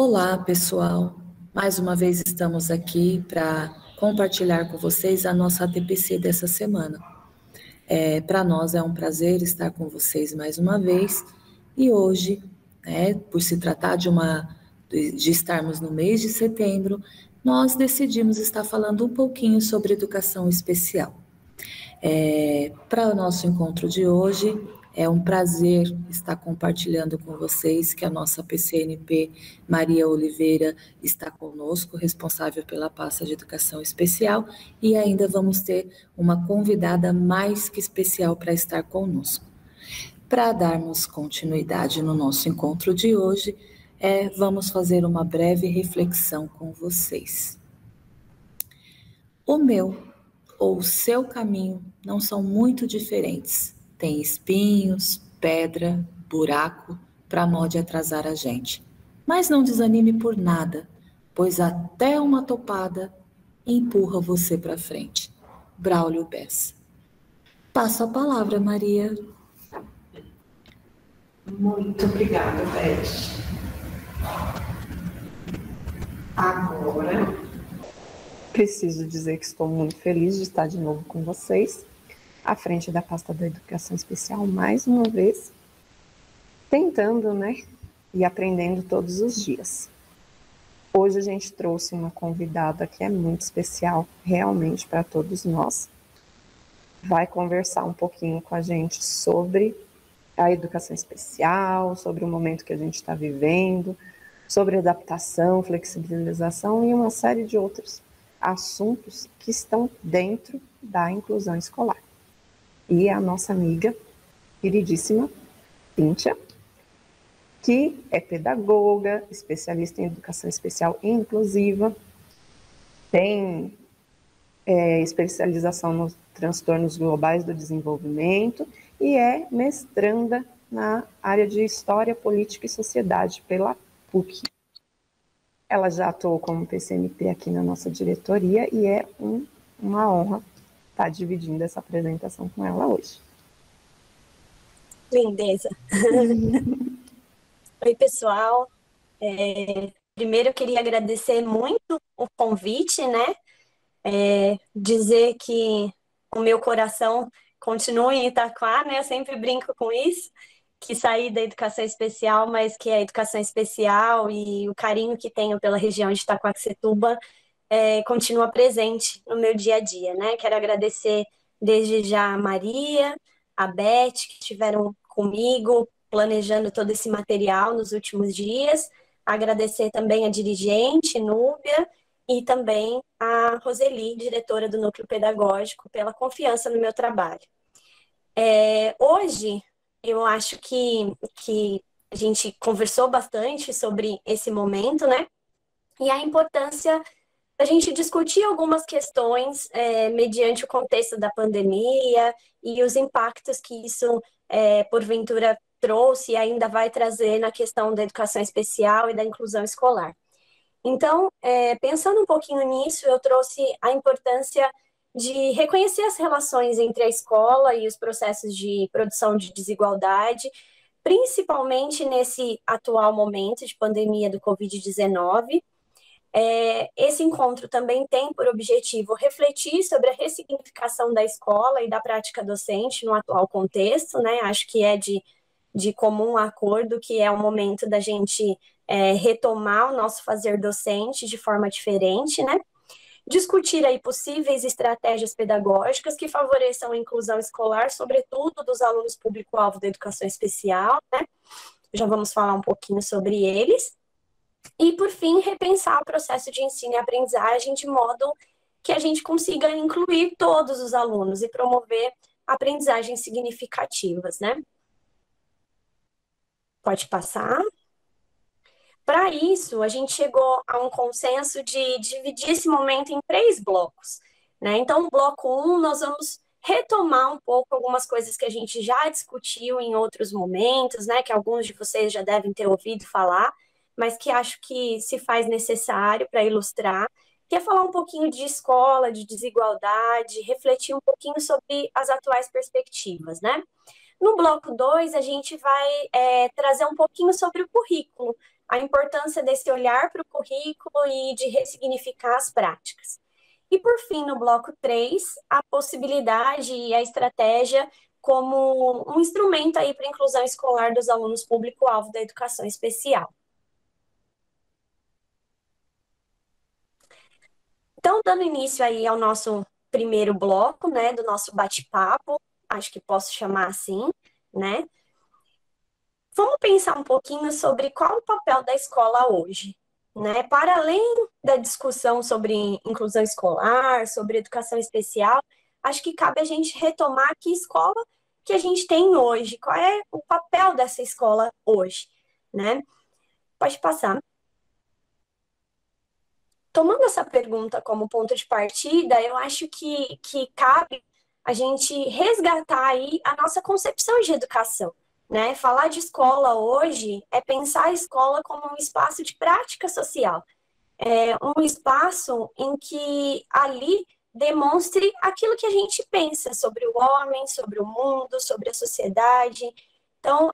Olá, pessoal. Mais uma vez estamos aqui para compartilhar com vocês a nossa ATPC dessa semana. Para nós é um prazer estar com vocês mais uma vez e hoje, por se tratar de estarmos no mês de setembro, nós decidimos estar falando um pouquinho sobre educação especial. Para o nosso encontro de hoje, é um prazer estar compartilhando com vocês que a nossa PCNP Maria Oliveira está conosco, responsável pela pasta de educação especial, e ainda vamos ter uma convidada mais que especial para estar conosco. Para darmos continuidade no nosso encontro de hoje, vamos fazer uma breve reflexão com vocês. O meu ou o seu caminho não são muito diferentes. Tem espinhos, pedra, buraco, para mal de atrasar a gente. Mas não desanime por nada, pois até uma topada empurra você para frente. Braulio Bessa. Passo a palavra, Maria. Muito obrigada, Beth. Agora, preciso dizer que estou muito feliz de estar de novo com vocês, à frente da pasta da Educação Especial, mais uma vez, tentando, e aprendendo todos os dias. Hoje a gente trouxe uma convidada que é muito especial, realmente, para todos nós. Vai conversar um pouquinho com a gente sobre a educação especial, sobre o momento que a gente está vivendo, sobre adaptação, flexibilização e uma série de outros assuntos que estão dentro da inclusão escolar. E a nossa amiga queridíssima Cíntia, que é pedagoga, especialista em educação especial e inclusiva, tem especialização nos transtornos globais do desenvolvimento e é mestranda na área de História, Política e Sociedade pela PUC. Ela já atuou como PCNP aqui na nossa diretoria e é uma honra estar dividindo essa apresentação com ela hoje. Lindeza. Oi, pessoal. Primeiro eu queria agradecer muito o convite, dizer que o meu coração continua em Itaquá, Eu sempre brinco com isso, que saí da educação especial, mas que a educação especial e o carinho que tenho pela região de Itaquaquecetuba continua presente no meu dia a dia, Quero agradecer desde já a Maria, a Beth, que estiveram comigo planejando todo esse material nos últimos dias, agradecer também a dirigente, Núbia, e também a Roseli, diretora do Núcleo Pedagógico, pela confiança no meu trabalho. Hoje, eu acho que a gente conversou bastante sobre esse momento, E a importância da gente discutir algumas questões mediante o contexto da pandemia e os impactos que isso, porventura, trouxe e ainda vai trazer na questão da educação especial e da inclusão escolar. Então, pensando um pouquinho nisso, eu trouxe a importância de reconhecer as relações entre a escola e os processos de produção de desigualdade, principalmente nesse atual momento de pandemia do Covid-19. Esse encontro também tem por objetivo refletir sobre a ressignificação da escola e da prática docente no atual contexto, Acho que é de comum acordo que é o momento da gente retomar o nosso fazer docente de forma diferente, Discutir aí possíveis estratégias pedagógicas que favoreçam a inclusão escolar, sobretudo dos alunos público-alvo da educação especial, Já vamos falar um pouquinho sobre eles. E, por fim, repensar o processo de ensino e aprendizagem de modo que a gente consiga incluir todos os alunos e promover aprendizagens significativas, Pode passar. Para isso, a gente chegou a um consenso de dividir esse momento em 3 blocos, Então, no bloco 1, nós vamos retomar um pouco algumas coisas que a gente já discutiu em outros momentos, que alguns de vocês já devem ter ouvido falar, mas que acho que se faz necessário para ilustrar, que é falar um pouquinho de escola, de desigualdade, refletir um pouquinho sobre as atuais perspectivas, No bloco 2, a gente vai trazer um pouquinho sobre o currículo, a importância desse olhar para o currículo e de ressignificar as práticas. E, por fim, no bloco 3, a possibilidade e a estratégia como um instrumento aí para a inclusão escolar dos alunos público-alvo da educação especial. Então, dando início aí ao nosso primeiro bloco, né, do nosso bate-papo, acho que posso chamar assim, né? Vamos pensar um pouquinho sobre qual o papel da escola hoje, né? Para além da discussão sobre inclusão escolar, sobre educação especial, acho que cabe a gente retomar que escola que a gente tem hoje, qual é o papel dessa escola hoje, né? Pode passar. Tomando essa pergunta como ponto de partida, eu acho que cabe a gente resgatar aí a nossa concepção de educação, né? Falar de escola hoje é pensar a escola como um espaço de prática social, um espaço em que ali demonstre aquilo que a gente pensa sobre o homem, sobre o mundo, sobre a sociedade. Então,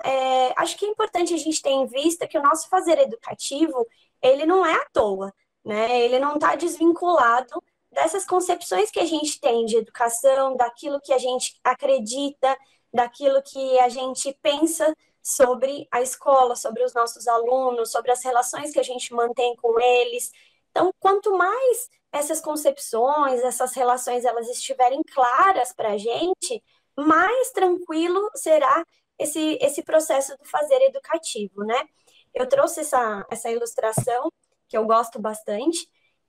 acho que é importante a gente ter em vista que o nosso fazer educativo, ele não é à toa, né? Ele não está desvinculado dessas concepções que a gente tem de educação, daquilo que a gente acredita, daquilo que a gente pensa sobre a escola, sobre os nossos alunos, sobre as relações que a gente mantém com eles. Então, quanto mais essas concepções, essas relações, elas estiverem claras para a gente, mais tranquilo será esse processo do fazer educativo, né? Eu trouxe essa ilustração, que eu gosto bastante,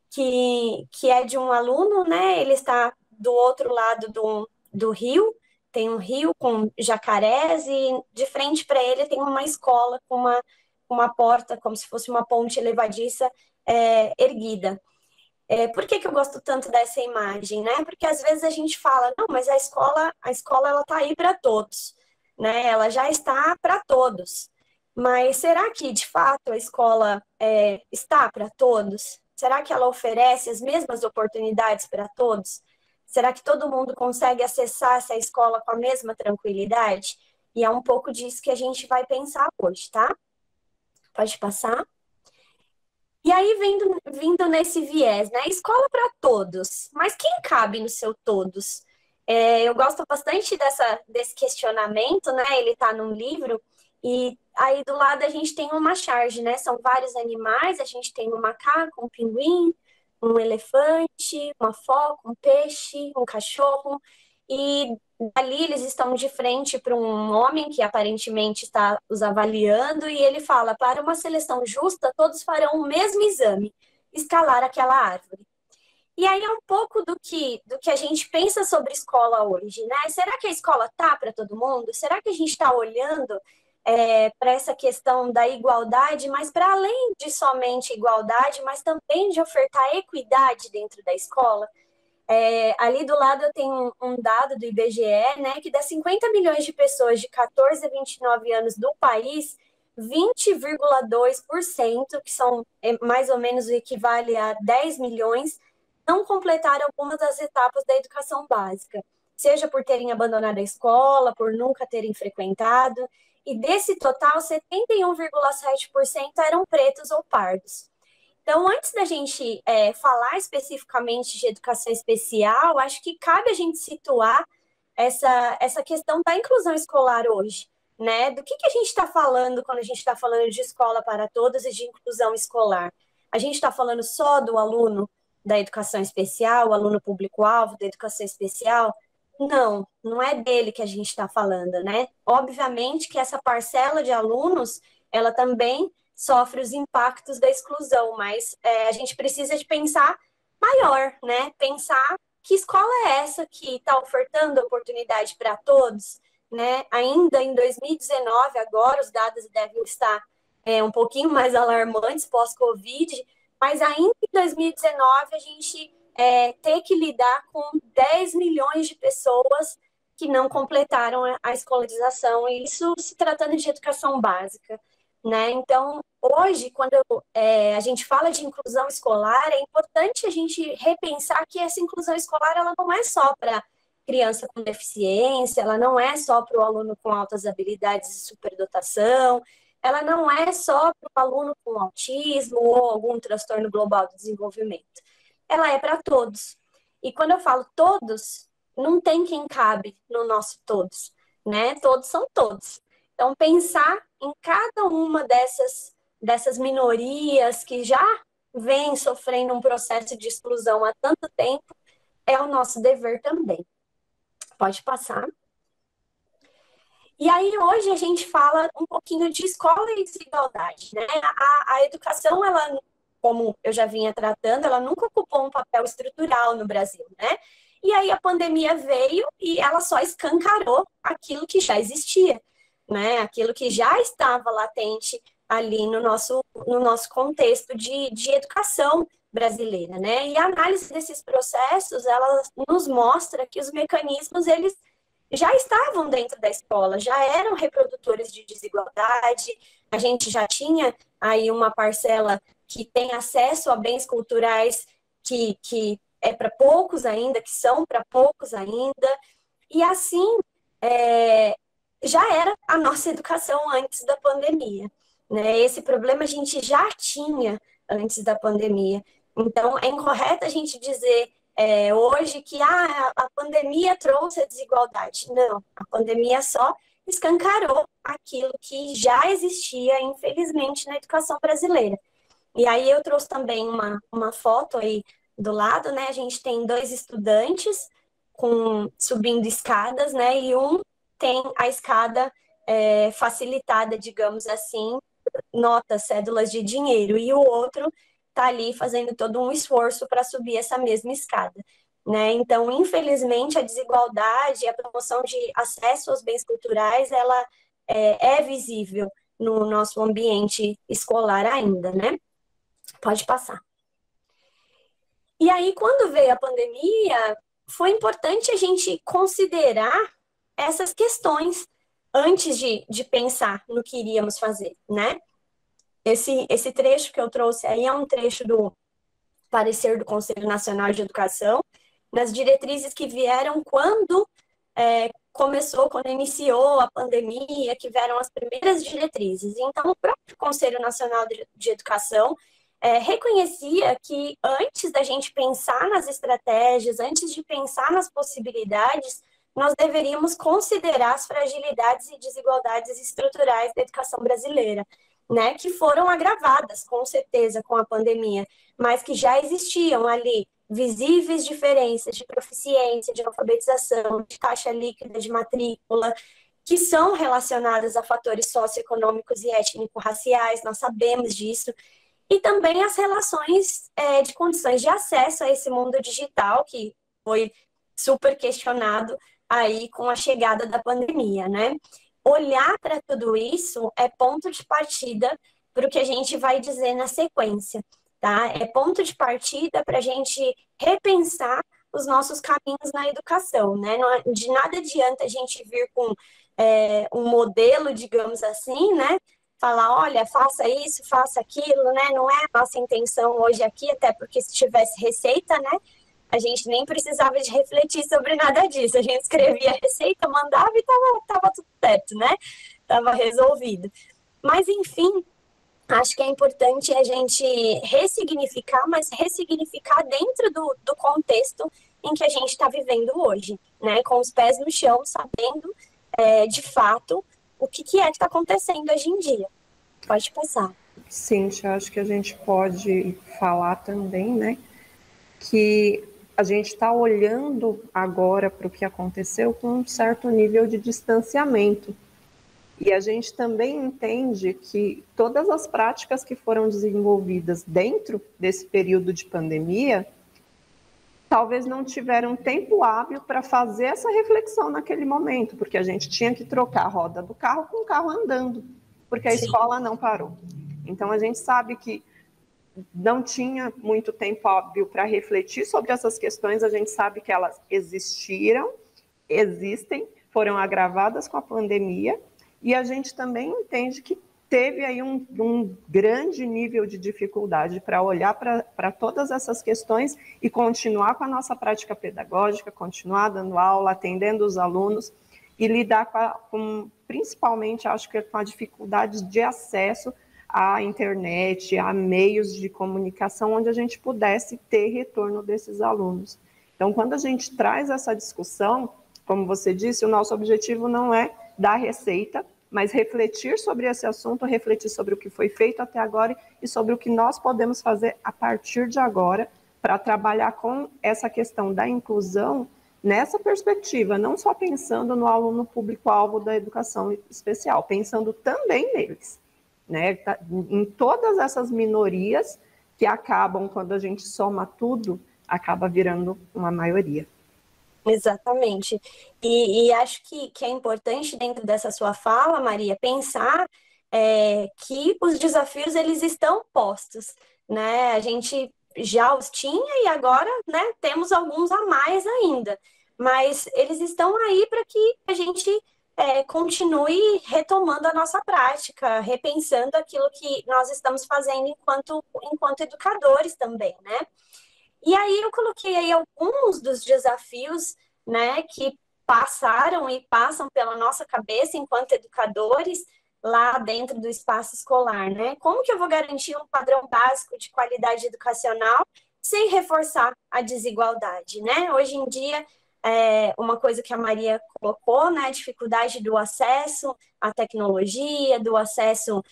que é de um aluno, né? Ele está do outro lado do rio, tem um rio com jacarés e de frente para ele tem uma escola com uma porta, como se fosse uma ponte levadiça erguida. Por que eu gosto tanto dessa imagem, né? Porque às vezes a gente fala, não, mas a escola ela está aí para todos, né? Ela já está para todos. Mas será que, de fato, a escola está para todos? Será que ela oferece as mesmas oportunidades para todos? Será que todo mundo consegue acessar essa escola com a mesma tranquilidade? E é um pouco disso que a gente vai pensar hoje, tá? Pode passar. E aí, vindo nesse viés, né? Escola para todos, mas quem cabe no seu todos? Eu gosto bastante desse questionamento, né? Ele está num livro, e aí do lado a gente tem uma charge, né? São vários animais, a gente tem um macaco, um pinguim, um elefante, uma foca, um peixe, um cachorro, e ali eles estão de frente para um homem que aparentemente está os avaliando, e ele fala: para uma seleção justa, todos farão o mesmo exame, escalar aquela árvore. E aí é um pouco do que a gente pensa sobre escola hoje, né? Será que a escola tá para todo mundo? Será que a gente está olhando para essa questão da igualdade, mas para além de somente igualdade, mas também de ofertar equidade dentro da escola? Ali do lado eu tenho um dado do IBGE, né, que das 50 milhões de pessoas de 14 a 29 anos do país, 20,2%, que são mais ou menos o equivale a 10 milhões, não completaram algumas das etapas da educação básica, seja por terem abandonado a escola, por nunca terem frequentado, e desse total, 71,7% eram pretos ou pardos. Então, antes da gente falar especificamente de educação especial, acho que cabe a gente situar essa questão da inclusão escolar hoje, né? Do que a gente está falando quando a gente está falando de escola para todos e de inclusão escolar? A gente está falando só do aluno da educação especial, o aluno público-alvo da educação especial? Não, não é dele que a gente está falando, né? Obviamente que essa parcela de alunos, ela também sofre os impactos da exclusão, mas a gente precisa de pensar maior, né? Pensar que escola é essa que está ofertando oportunidade para todos, né? Ainda em 2019, agora os dados devem estar um pouquinho mais alarmantes pós-Covid, mas ainda em 2019 a gente ter que lidar com 10 milhões de pessoas que não completaram a escolarização, e isso se tratando de educação básica, né? Então, hoje, quando a gente fala de inclusão escolar, é importante a gente repensar que essa inclusão escolar ela não é só para criança com deficiência, ela não é só para o aluno com altas habilidades e superdotação, ela não é só para o aluno com autismo ou algum transtorno global do desenvolvimento. Ela é para todos. E quando eu falo todos, não tem quem cabe no nosso todos, né? Todos são todos. Então, pensar em cada uma dessas minorias que já vêm sofrendo um processo de exclusão há tanto tempo é o nosso dever também. Pode passar. E aí, hoje, a gente fala um pouquinho de escola e desigualdade, né? A educação, ela, como eu já vinha tratando, ela nunca ocupou um papel estrutural no Brasil, né? E aí, a pandemia veio e ela só escancarou aquilo que já existia, né? Aquilo que já estava latente ali no nosso contexto de educação brasileira, né? E a análise desses processos, ela nos mostra que os mecanismos, eles já estavam dentro da escola, já eram reprodutores de desigualdade, a gente já tinha aí uma parcela que tem acesso a bens culturais que é para poucos ainda, que são para poucos ainda, e assim já era a nossa educação antes da pandemia, né? Esse problema a gente já tinha antes da pandemia, então é incorreto a gente dizer hoje que a pandemia trouxe a desigualdade. Não, a pandemia só escancarou aquilo que já existia, infelizmente, na educação brasileira. E aí eu trouxe também uma foto aí do lado, né? A gente tem 2 estudantes subindo escadas, né? E um tem a escada facilitada, digamos assim, notas, cédulas de dinheiro, e o outro está ali fazendo todo um esforço para subir essa mesma escada, né? Então, infelizmente, a desigualdade, a promoção de acesso aos bens culturais, ela é visível no nosso ambiente escolar ainda, né? Pode passar. E aí, quando veio a pandemia, foi importante a gente considerar essas questões antes de pensar no que iríamos fazer, né? Esse trecho que eu trouxe aí é um trecho do parecer do Conselho Nacional de Educação, nas diretrizes que vieram quando quando iniciou a pandemia, que vieram as primeiras diretrizes. Então, o próprio Conselho Nacional de Educação reconhecia que antes da gente pensar nas estratégias, antes de pensar nas possibilidades, nós deveríamos considerar as fragilidades e desigualdades estruturais da educação brasileira, né, que foram agravadas, com certeza, com a pandemia, mas que já existiam ali visíveis diferenças de proficiência, de alfabetização, de taxa líquida de matrícula, que são relacionadas a fatores socioeconômicos e étnico-raciais, nós sabemos disso, e também as relações de condições de acesso a esse mundo digital, que foi super questionado aí com a chegada da pandemia, né? Olhar para tudo isso é ponto de partida para o que a gente vai dizer na sequência, tá? É ponto de partida para a gente repensar os nossos caminhos na educação, né? De nada adianta a gente vir com um modelo, digamos assim, né? Falar, olha, faça isso, faça aquilo, né? Não é a nossa intenção hoje aqui, até porque se tivesse receita, né? A gente nem precisava de refletir sobre nada disso. A gente escrevia a receita, mandava e tava tudo certo, né? Tava resolvido. Mas, enfim, acho que é importante a gente ressignificar, mas ressignificar dentro do contexto em que a gente está vivendo hoje, né? Com os pés no chão, sabendo, de fato, o que é que está acontecendo hoje em dia. Pode passar. Cíntia, acho que a gente pode falar também, né, que a gente está olhando agora para o que aconteceu com um certo nível de distanciamento. E a gente também entende que todas as práticas que foram desenvolvidas dentro desse período de pandemia, talvez não tiveram tempo hábil para fazer essa reflexão naquele momento, porque a gente tinha que trocar a roda do carro com o carro andando, porque a Sim. escola não parou. Então a gente sabe que não tinha muito tempo hábil para refletir sobre essas questões, a gente sabe que elas existiram, existem, foram agravadas com a pandemia, e a gente também entende que teve aí um grande nível de dificuldade para olhar para todas essas questões e continuar com a nossa prática pedagógica, continuar dando aula, atendendo os alunos. e lidar principalmente, acho que com a dificuldade de acesso à internet, a meios de comunicação, onde a gente pudesse ter retorno desses alunos. Então, quando a gente traz essa discussão, como você disse, o nosso objetivo não é dar receita, mas refletir sobre esse assunto, refletir sobre o que foi feito até agora e sobre o que nós podemos fazer a partir de agora para trabalhar com essa questão da inclusão nessa perspectiva, não só pensando no aluno público-alvo da educação especial, pensando também neles, né? Em todas essas minorias que acabam, quando a gente soma tudo, acaba virando uma maioria. Exatamente. E acho que é importante, dentro dessa sua fala, Maria, pensar que os desafios, eles estão postos, né? A gente já os tinha e agora, né, temos alguns a mais ainda. Mas eles estão aí para que a gente continue retomando a nossa prática, repensando aquilo que nós estamos fazendo enquanto educadores também, né? E aí eu coloquei aí alguns dos desafios, né, que passaram e passam pela nossa cabeça enquanto educadores lá dentro do espaço escolar, né? Como que eu vou garantir um padrão básico de qualidade educacional sem reforçar a desigualdade, né? Hoje em dia, uma coisa que a Maria colocou, né, a dificuldade do acesso à tecnologia, do acesso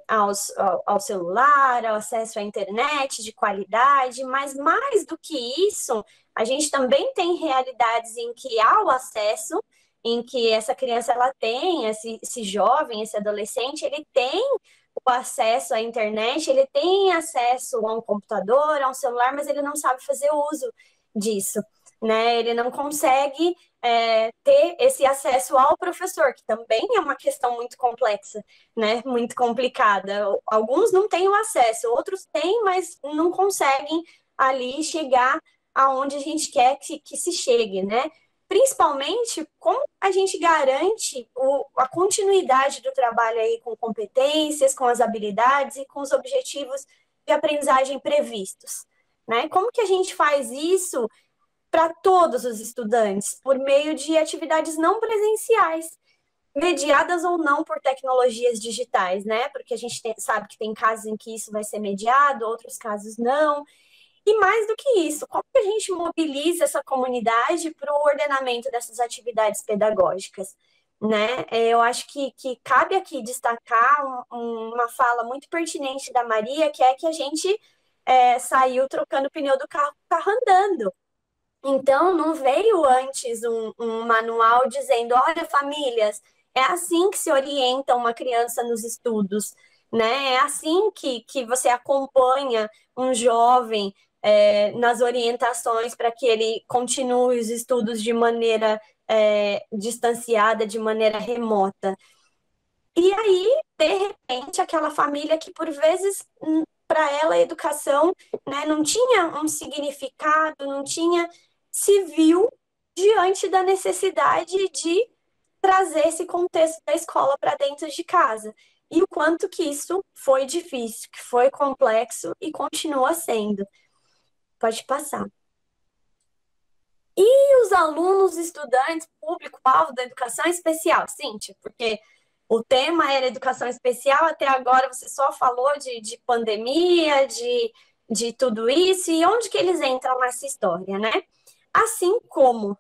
ao celular, ao acesso à internet de qualidade, mas mais do que isso, a gente também tem realidades em que há o acesso, em que essa criança ela tem, esse jovem, esse adolescente, ele tem o acesso à internet, ele tem acesso a um computador, a um celular, mas ele não sabe fazer uso disso, né? Ele não consegue ter esse acesso ao professor, que também é uma questão muito complexa, né? Muito complicada. Alguns não têm o acesso, outros têm, mas não conseguem ali chegar aonde a gente quer que se chegue, né? Principalmente, como a gente garante a continuidade do trabalho aí com competências, com as habilidades e com os objetivos de aprendizagem previstos, né? Como que a gente faz isso para todos os estudantes, por meio de atividades não presenciais, mediadas ou não por tecnologias digitais, né? Porque a gente sabe que tem casos em que isso vai ser mediado, outros casos não. E mais do que isso, como que a gente mobiliza essa comunidade para o ordenamento dessas atividades pedagógicas, né? Eu acho que cabe aqui destacar uma fala muito pertinente da Maria, que é que a gente saiu trocando o pneu do carro andando. Então, não veio antes um manual dizendo, olha, famílias, é assim que se orienta uma criança nos estudos, né? É assim que você acompanha um jovem nas orientações para que ele continue os estudos de maneira distanciada, de maneira remota. E aí, de repente, aquela família que, por vezes, para ela a educação, né, não tinha um significado, não tinha, se viu diante da necessidade de trazer esse contexto da escola para dentro de casa. E o quanto que isso foi difícil, que foi complexo e continua sendo. Pode passar. E os alunos, estudantes, público-alvo da educação especial, Cíntia, porque o tema era educação especial, até agora você só falou de pandemia, de tudo isso, e onde que eles entram nessa história, né? Assim como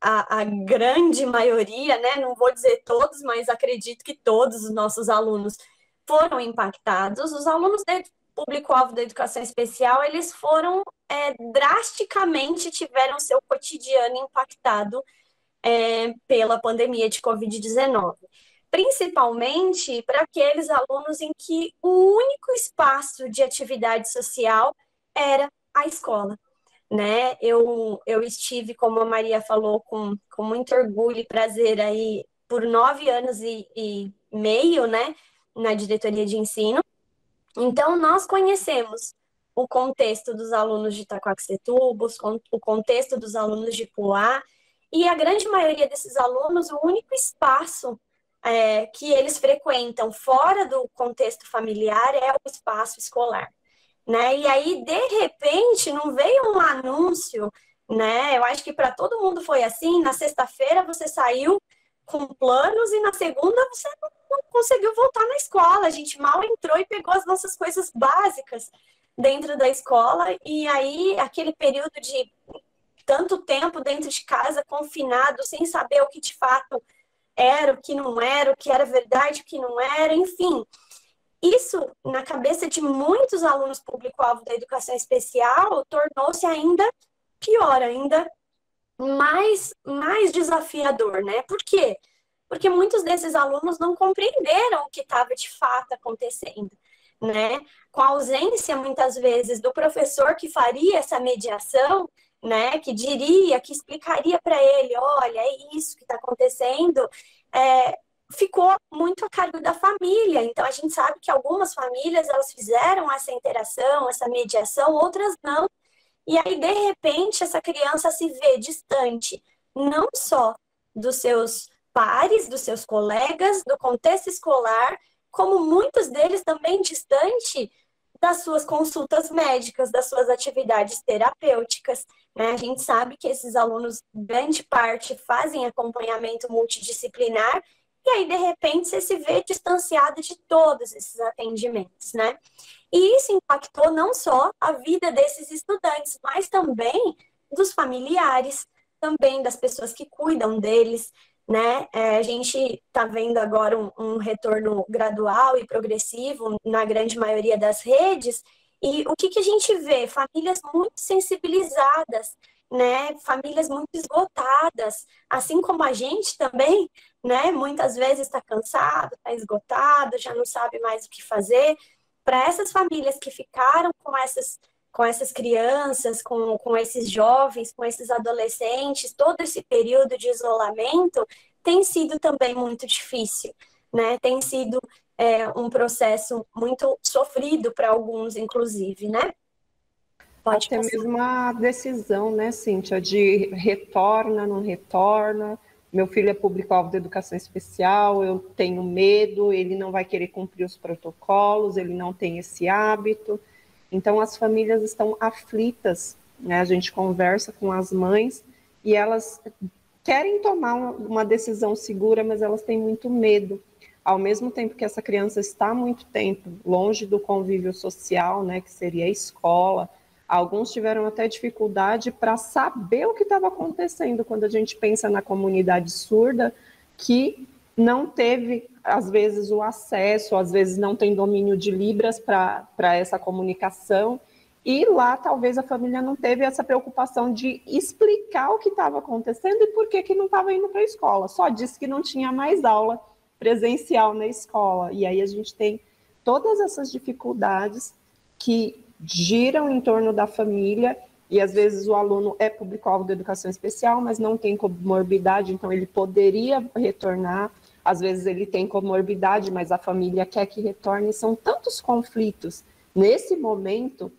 a grande maioria, né? Não vou dizer todos, mas acredito que todos os nossos alunos foram impactados. Os alunos do público-alvo da educação especial, eles foram drasticamente, tiveram seu cotidiano impactado pela pandemia de Covid-19. Principalmente para aqueles alunos em que o único espaço de atividade social era a escola, né? Eu estive, como a Maria falou, com muito orgulho e prazer aí por 9 anos e meio, né, na diretoria de ensino. Então, nós conhecemos o contexto dos alunos de Itaquaquecetuba, o contexto dos alunos de Poá, e a grande maioria desses alunos, o único espaço que eles frequentam fora do contexto familiar é o espaço escolar, né? E aí, de repente, não veio um anúncio né? Eu acho que para todo mundo foi assim. Na sexta-feira você saiu com planos e na segunda você não conseguiu voltar na escola. A gente mal entrou e pegou as nossas coisas básicas dentro da escola. E aí, aquele período de tanto tempo dentro de casa, confinado, sem saber o que de fato era, o que não era, o que era verdade, o que não era, enfim. Isso, na cabeça de muitos alunos público-alvo da educação especial, tornou-se ainda pior, ainda mais desafiador, né? Por quê? Porque muitos desses alunos não compreenderam o que estava de fato acontecendo, né? Com a ausência, muitas vezes, do professor que faria essa mediação, né? Que diria, que explicaria para ele, olha, é isso que está acontecendo, ficou muito a cargo da família. Então, a gente sabe que algumas famílias, elas fizeram essa interação, essa mediação, outras não. E aí, de repente, essa criança se vê distante, não só dos seus pares, dos seus colegas, do contexto escolar, como muitos deles também distante das suas consultas médicas, das suas atividades terapêuticas, né? A gente sabe que esses alunos, grande parte, fazem acompanhamento multidisciplinar, e aí, de repente, você se vê distanciado de todos esses atendimentos, né? E isso impactou não só a vida desses estudantes, mas também dos familiares, também das pessoas que cuidam deles, né? A gente está vendo agora um retorno gradual e progressivo na grande maioria das redes, e o que a gente vê? Famílias muito sensibilizadas, né? Famílias muito esgotadas, assim como a gente também, né? Muitas vezes está cansado, está esgotado, já não sabe mais o que fazer. Para essas famílias que ficaram com essas crianças, com esses jovens, com esses adolescentes, todo esse período de isolamento, tem sido também muito difícil, né? Tem sido um processo muito sofrido para alguns, inclusive, né? Pode até passar. Mesmo a decisão, né, Cíntia, de retorna, não retorna. Meu filho é público-alvo da educação especial, eu tenho medo, ele não vai querer cumprir os protocolos, ele não tem esse hábito. Então, as famílias estão aflitas, né? A gente conversa com as mães e elas querem tomar uma decisão segura, mas elas têm muito medo. Ao mesmo tempo que essa criança está há muito tempo longe do convívio social, né, que seria a escola, alguns tiveram até dificuldade para saber o que estava acontecendo quando a gente pensa na comunidade surda, que não teve, às vezes, o acesso, às vezes não tem domínio de Libras para essa comunicação, e lá talvez a família não teve essa preocupação de explicar o que estava acontecendo e por que não estava indo para a escola, só disse que não tinha mais aula presencial na escola, e aí a gente tem todas essas dificuldades que giram em torno da família, e às vezes o aluno é público-alvo da educação especial, mas não tem comorbidade, então ele poderia retornar, às vezes ele tem comorbidade, mas a família quer que retorne, são tantos conflitos nesse momento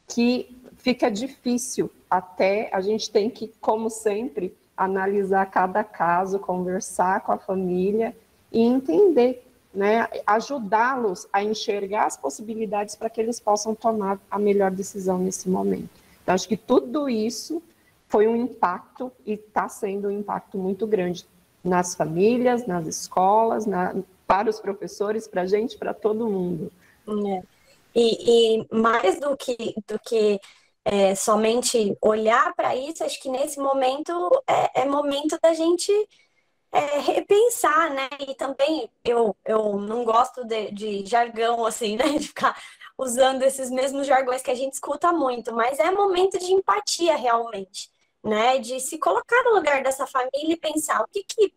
que fica difícil, até a gente tem que, como sempre, analisar cada caso, conversar com a família e entender, né, ajudá-los a enxergar as possibilidades para que eles possam tomar a melhor decisão nesse momento. Então, acho que tudo isso foi um impacto e está sendo um impacto muito grande nas famílias, nas escolas, para os professores, para a gente, para todo mundo. E mais do que somente olhar para isso, acho que nesse momento é momento da gente repensar, né? E também eu não gosto de jargão, assim, né? De ficar usando esses mesmos jargões que a gente escuta muito, mas é momento de empatia realmente, né? De se colocar no lugar dessa família e pensar o que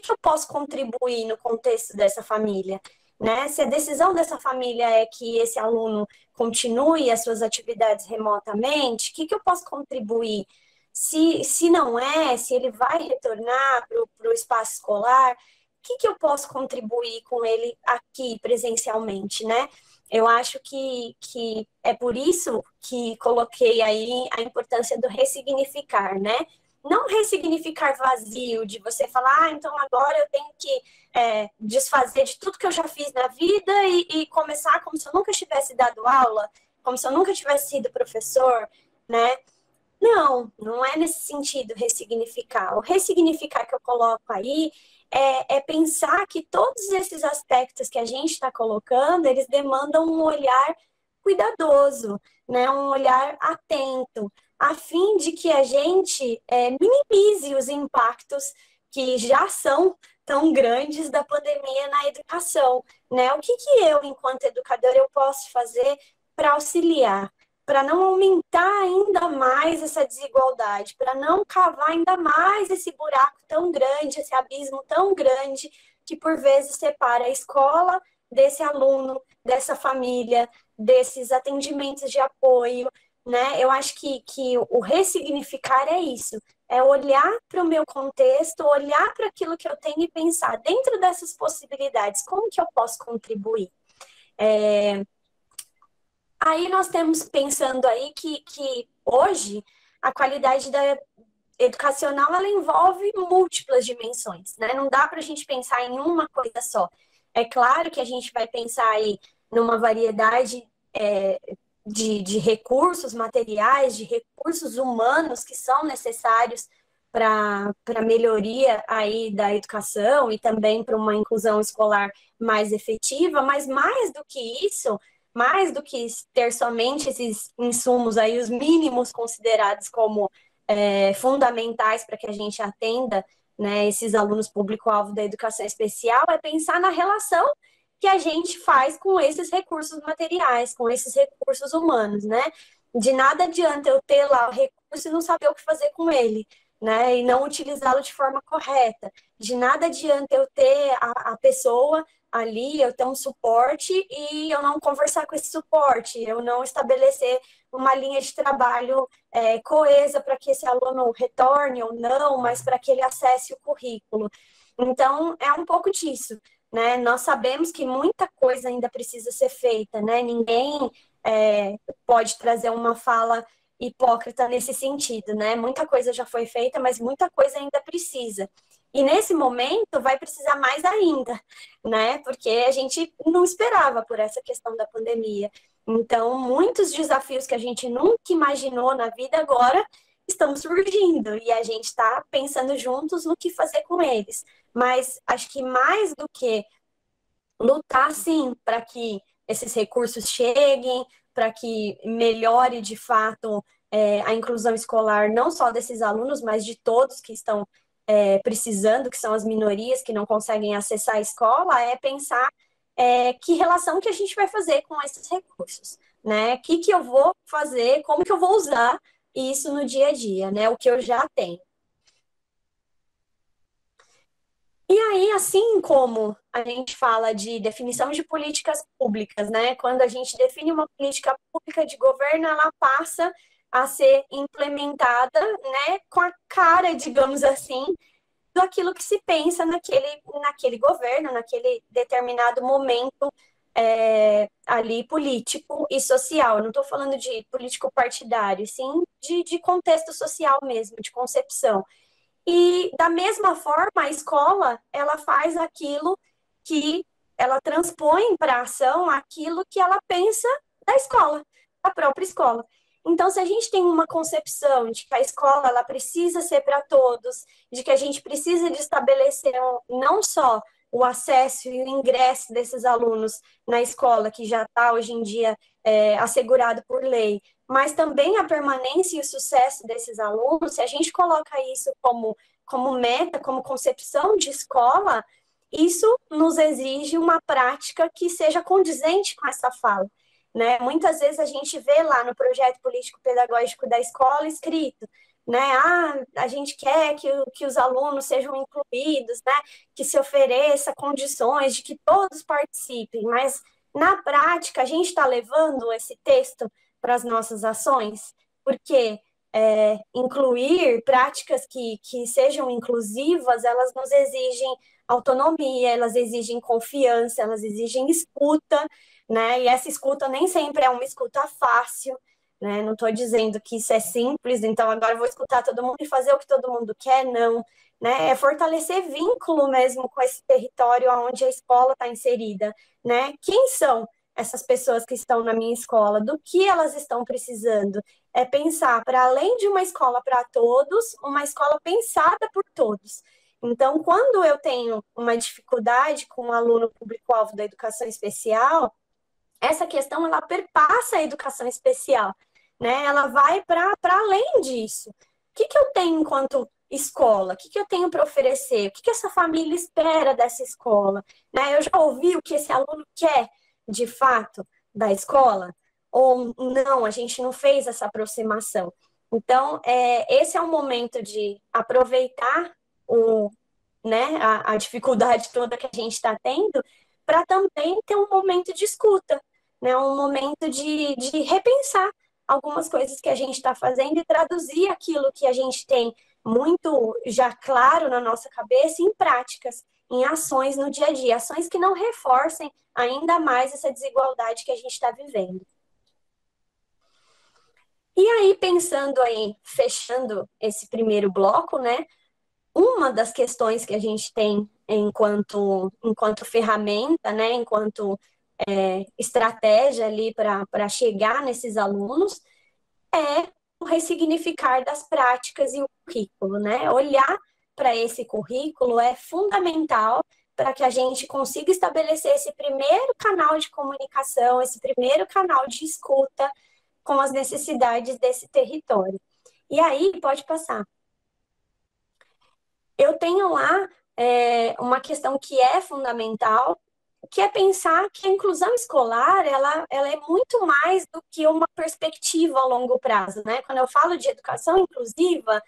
eu posso contribuir no contexto dessa família, né? Se a decisão dessa família é que esse aluno continue as suas atividades remotamente, o que eu posso contribuir? Se não se ele vai retornar para o espaço escolar, o que eu posso contribuir com ele aqui presencialmente, né? Eu acho que é por isso que coloquei aí a importância do ressignificar, né? Não ressignificar vazio, de você falar, então agora eu tenho que desfazer de tudo que eu já fiz na vida e começar como se eu nunca tivesse dado aula, como se eu nunca tivesse sido professor, né? Não, não é nesse sentido ressignificar. O ressignificar que eu coloco aí é pensar que todos esses aspectos que a gente está colocando, eles demandam um olhar cuidadoso, né? Um olhar atento, a fim de que a gente minimize os impactos que já são tão grandes da pandemia na educação, né? O que eu, enquanto educadora, eu posso fazer para auxiliar, para não aumentar ainda mais essa desigualdade, para não cavar ainda mais esse buraco tão grande, esse abismo tão grande que por vezes separa a escola desse aluno, dessa família, desses atendimentos de apoio, né? Eu acho que o ressignificar é isso, é olhar para o meu contexto, olhar para aquilo que eu tenho e pensar, dentro dessas possibilidades, como que eu posso contribuir? Aí nós temos pensando aí que hoje a qualidade educacional ela envolve múltiplas dimensões, né? Não dá para a gente pensar em uma coisa só. É claro que a gente vai pensar aí numa variedade de recursos materiais, de recursos humanos que são necessários para a melhoria aí da educação e também para uma inclusão escolar mais efetiva, mas mais do que isso, mais do que ter somente esses insumos aí, os mínimos considerados como fundamentais para que a gente atenda, né, esses alunos público-alvo da educação especial, é pensar na relação que a gente faz com esses recursos materiais, com esses recursos humanos, né? De nada adianta eu ter lá o recurso e não saber o que fazer com ele, né? E não utilizá-lo de forma correta. De nada adianta eu ter a pessoa ali, eu ter um suporte e eu não conversar com esse suporte, eu não estabelecer uma linha de trabalho coesa para que esse aluno retorne ou não, mas para que ele acesse o currículo. Então, é um pouco disso, né? Nós sabemos que muita coisa ainda precisa ser feita, né? Ninguém pode trazer uma fala hipócrita nesse sentido, né? Muita coisa já foi feita, mas muita coisa ainda precisa. E nesse momento vai precisar mais ainda, né? Porque a gente não esperava por essa questão da pandemia. Então, muitos desafios que a gente nunca imaginou na vida agora estão surgindo e a gente está pensando juntos no que fazer com eles. Mas acho que mais do que lutar, sim, para que esses recursos cheguem, para que melhore de fato a inclusão escolar, não só desses alunos, mas de todos que estão precisando, que são as minorias que não conseguem acessar a escola, é pensar que relação que a gente vai fazer com esses recursos, né? O que eu vou fazer, como que eu vou usar isso no dia a dia, né? O que eu já tenho. E aí, assim como a gente fala de definição de políticas públicas, né? Quando a gente define uma política pública de governo, ela passa a ser implementada, né, com a cara, digamos assim, daquilo que se pensa naquele governo, naquele determinado momento ali político e social. Eu não estou falando de político partidário, sim de contexto social mesmo, de concepção. E da mesma forma, a escola, ela faz aquilo que ela transpõe para a ação aquilo que ela pensa da escola, da própria escola. Então, se a gente tem uma concepção de que a escola ela precisa ser para todos, de que a gente precisa de estabelecer não só o acesso e o ingresso desses alunos na escola, que já está hoje em dia assegurado por lei, mas também a permanência e o sucesso desses alunos, se a gente coloca isso como meta, como concepção de escola, isso nos exige uma prática que seja condizente com essa fala. Né? Muitas vezes a gente vê lá no projeto político-pedagógico da escola escrito, né? A gente quer que os alunos sejam incluídos, né? Que se ofereça condições de que todos participem, mas na prática a gente está levando esse texto para as nossas ações, porque incluir práticas que sejam inclusivas, elas nos exigem autonomia, elas exigem confiança, elas exigem escuta, né? E essa escuta nem sempre é uma escuta fácil, né? Não estou dizendo que isso é simples, então agora eu vou escutar todo mundo e fazer o que todo mundo quer, não. Né? É fortalecer vínculo mesmo com esse território onde a escola está inserida, né? Quem são essas pessoas que estão na minha escola? Do que elas estão precisando? é pensar, para além de uma escola para todos, uma escola pensada por todos. Então, quando eu tenho uma dificuldade com um aluno público-alvo da educação especial, essa questão ela perpassa a educação especial, né? Ela vai para além disso. O que eu tenho enquanto escola? O que eu tenho para oferecer? O que essa família espera dessa escola? Né? Eu já ouvi o que esse aluno quer, de fato, da escola? Ou não, a gente não fez essa aproximação. Então, esse é um momento de aproveitar né, a dificuldade toda que a gente está tendo, para também ter um momento de escuta, né, um momento de repensar algumas coisas que a gente está fazendo e traduzir aquilo que a gente tem muito já claro na nossa cabeça em práticas, em ações no dia a dia, ações que não reforcem ainda mais essa desigualdade que a gente está vivendo. E aí, pensando aí, fechando esse primeiro bloco, né, uma das questões que a gente tem enquanto ferramenta, né, enquanto estratégia ali para chegar nesses alunos, é o ressignificar das práticas e o currículo, né? Olhar para esse currículo é fundamental para que a gente consiga estabelecer esse primeiro canal de comunicação, esse primeiro canal de escuta com as necessidades desse território. E aí, pode passar. Eu tenho lá uma questão que é fundamental, que é pensar que a inclusão escolar ela é muito mais do que uma perspectiva a longo prazo, né? Quando eu falo de educação inclusiva,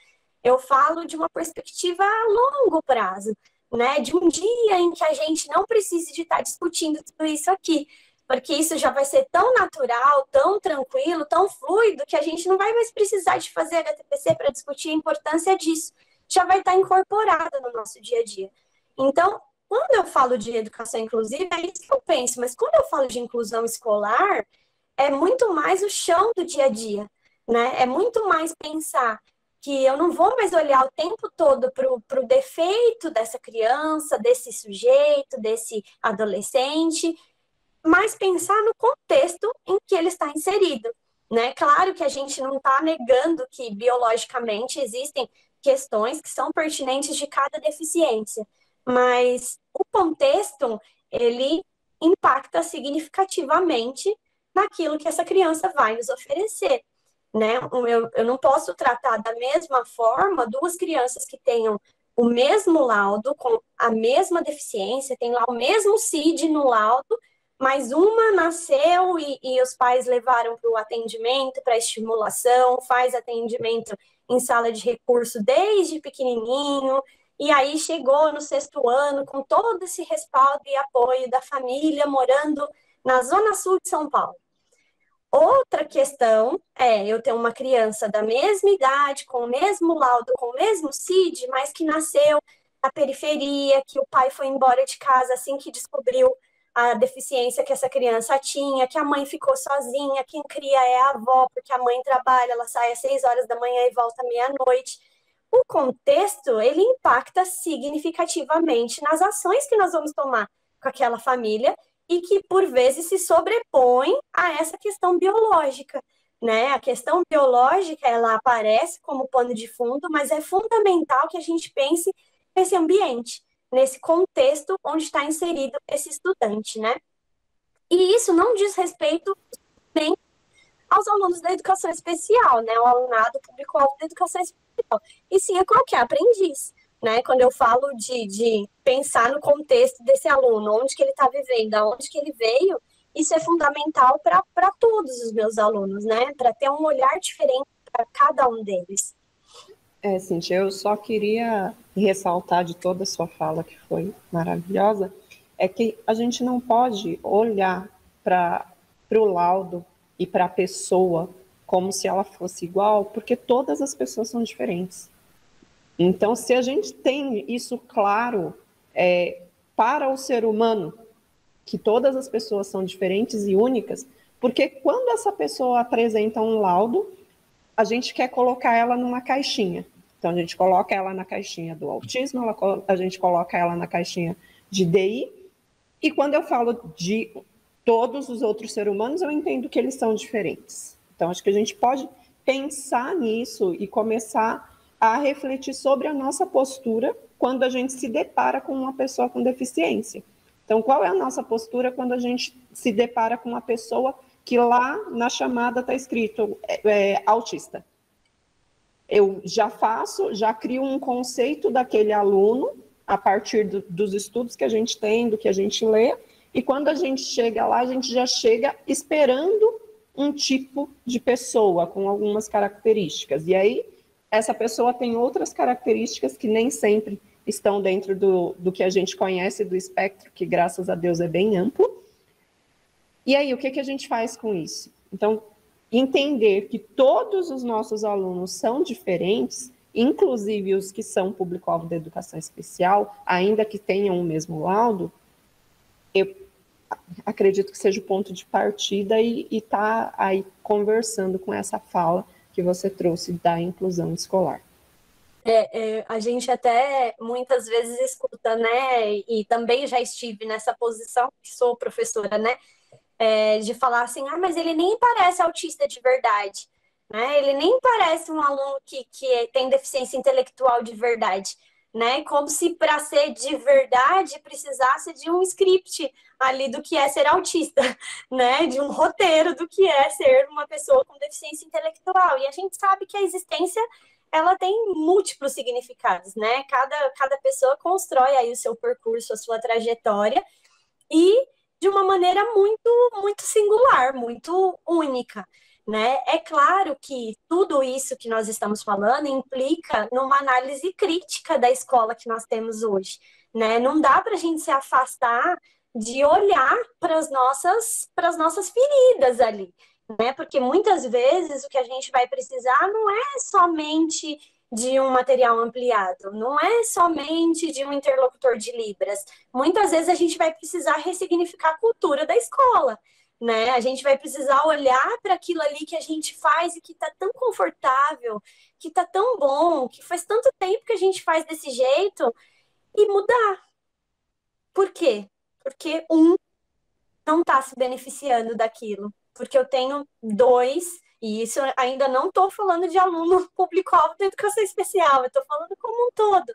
eu falo de uma perspectiva a longo prazo, né? De um dia em que a gente não precise de estar discutindo tudo isso aqui, porque isso já vai ser tão natural, tão tranquilo, tão fluido, que a gente não vai mais precisar de fazer HTPC para discutir a importância disso. Já vai estar incorporada no nosso dia a dia. Então, quando eu falo de educação inclusiva, é isso que eu penso, mas quando eu falo de inclusão escolar, é muito mais o chão do dia a dia, né? É muito mais pensar que eu não vou mais olhar o tempo todo para o defeito dessa criança, desse sujeito, desse adolescente, mas pensar no contexto em que ele está inserido, né? Claro que a gente não está negando que biologicamente existem questões que são pertinentes de cada deficiência, mas o contexto, ele impacta significativamente naquilo que essa criança vai nos oferecer, né? Eu não posso tratar da mesma forma duas crianças que tenham o mesmo laudo, com a mesma deficiência, tem lá o mesmo CID no laudo, mas uma nasceu e os pais levaram para o atendimento, para estimulação, faz atendimento em sala de recurso desde pequenininho, e aí chegou no 6º ano com todo esse respaldo e apoio da família morando na Zona Sul de São Paulo. Outra questão é eu ter uma criança da mesma idade, com o mesmo laudo, com o mesmo CID, mas que nasceu na periferia, que o pai foi embora de casa assim que descobriu a deficiência que essa criança tinha, que a mãe ficou sozinha, quem cria é a avó, porque a mãe trabalha, ela sai às 6 horas da manhã e volta meia-noite. O contexto, ele impacta significativamente nas ações que nós vamos tomar com aquela família e que, por vezes, se sobrepõe a essa questão biológica, né? A questão biológica, ela aparece como pano de fundo, mas é fundamental que a gente pense nesse ambiente, nesse contexto onde está inserido esse estudante, né? E isso não diz respeito nem aos alunos da educação especial, né? O alunado público-alvo da educação especial. E sim a qualquer aprendiz, né? Quando eu falo de pensar no contexto desse aluno, onde que ele está vivendo, aonde que ele veio, isso é fundamental para todos os meus alunos, né? Para ter um olhar diferente para cada um deles. Cíntia, eu só queria ressaltar de toda a sua fala, que foi maravilhosa, é que a gente não pode olhar para o laudo e para a pessoa como se ela fosse igual, porque todas as pessoas são diferentes. Então, se a gente tem isso claro para o ser humano, que todas as pessoas são diferentes e únicas, porque quando essa pessoa apresenta um laudo, a gente quer colocar ela numa caixinha. Então, a gente coloca ela na caixinha do autismo, a gente coloca ela na caixinha de DI, e quando eu falo de todos os outros seres humanos, eu entendo que eles são diferentes. Então, acho que a gente pode pensar nisso e começar a refletir sobre a nossa postura quando a gente se depara com uma pessoa com deficiência. Então, qual é a nossa postura quando a gente se depara com uma pessoa que lá na chamada está escrito autista? Eu já crio um conceito daquele aluno a partir dos estudos que a gente tem, do que a gente lê, e quando a gente chega lá, a gente já chega esperando um tipo de pessoa com algumas características. E aí, essa pessoa tem outras características que nem sempre estão dentro do que a gente conhece do espectro, que graças a Deus é bem amplo. E aí, o que a gente faz com isso? Então, entender que todos os nossos alunos são diferentes, inclusive os que são público-alvo da educação especial, ainda que tenham o mesmo laudo, eu acredito que seja o ponto de partida e tá aí conversando com essa fala que você trouxe da inclusão escolar. A gente até muitas vezes escuta, né, e também já estive nessa posição, que sou professora, né, de falar assim, mas ele nem parece autista de verdade, né, ele nem parece um aluno que tem deficiência intelectual de verdade, né, como se para ser de verdade precisasse de um script ali do que é ser autista, né, de um roteiro do que é ser uma pessoa com deficiência intelectual, e a gente sabe que a existência ela tem múltiplos significados, né? Cada pessoa constrói aí o seu percurso, a sua trajetória, e de uma maneira muito, muito singular, muito única, né? É claro que tudo isso que nós estamos falando implica numa análise crítica da escola que nós temos hoje, né? Não dá para a gente se afastar de olhar para as nossas feridas ali, né? Porque muitas vezes o que a gente vai precisar não é somente de um material ampliado, não é somente de um interlocutor de Libras. Muitas vezes a gente vai precisar ressignificar a cultura da escola, né? A gente vai precisar olhar para aquilo ali que a gente faz e que está tão confortável, que está tão bom, que faz tanto tempo que a gente faz desse jeito e mudar. Por quê? Porque não está se beneficiando daquilo. Porque eu tenho 2, e isso ainda não estou falando de aluno público-alvo da educação especial, eu estou falando como um todo,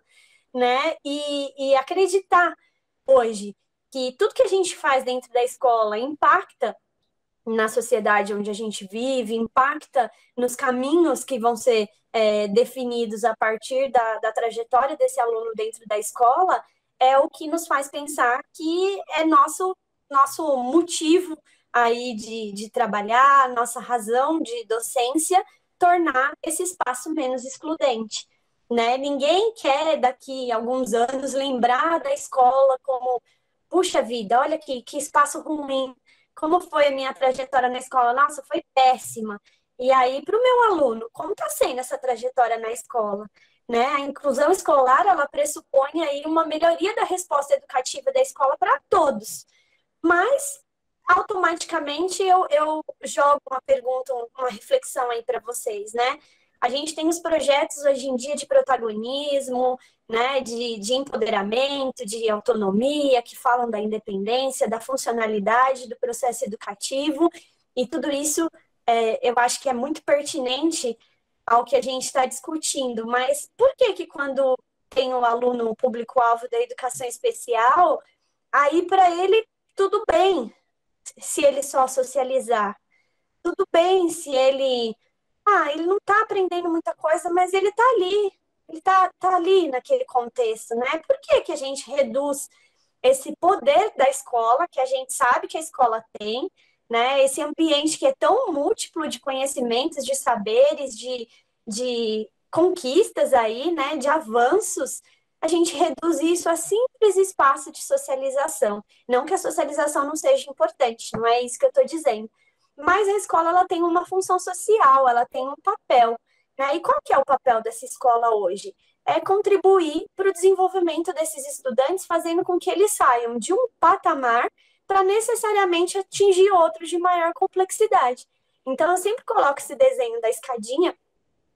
né? E acreditar hoje que tudo que a gente faz dentro da escola impacta na sociedade onde a gente vive, impacta nos caminhos que vão ser definidos a partir da trajetória desse aluno dentro da escola, é o que nos faz pensar que é nosso motivo aí de trabalhar, nossa razão de docência, tornar esse espaço menos excludente, né? Ninguém quer, daqui a alguns anos, lembrar da escola como, puxa vida, olha que espaço ruim, como foi a minha trajetória na escola? Nossa, foi péssima. E aí, para o meu aluno, como está sendo essa trajetória na escola? Né? A inclusão escolar, ela pressupõe aí uma melhoria da resposta educativa da escola para todos, mas automaticamente eu jogo uma pergunta, uma reflexão aí para vocês, né? A gente tem os projetos hoje em dia de protagonismo, né, de empoderamento, de autonomia, que falam da independência, da funcionalidade do processo educativo, e tudo isso eu acho que é muito pertinente ao que a gente está discutindo, mas por que quando tem um aluno público-alvo da educação especial, aí para ele tudo bem se ele só socializar. Tudo bem se ele não está aprendendo muita coisa, mas ele está ali. Ele está ali naquele contexto, né? Por que a gente reduz esse poder da escola, que a gente sabe que a escola tem, né? Esse ambiente que é tão múltiplo de conhecimentos, de saberes, de conquistas aí, né? De avanços, a gente reduz isso a simples espaço de socialização. Não que a socialização não seja importante, não é isso que eu estou dizendo. Mas a escola ela tem uma função social, ela tem um papel. Né? E qual que é o papel dessa escola hoje? É contribuir para o desenvolvimento desses estudantes, fazendo com que eles saiam de um patamar para necessariamente atingir outros de maior complexidade. Então, eu sempre coloco esse desenho da escadinha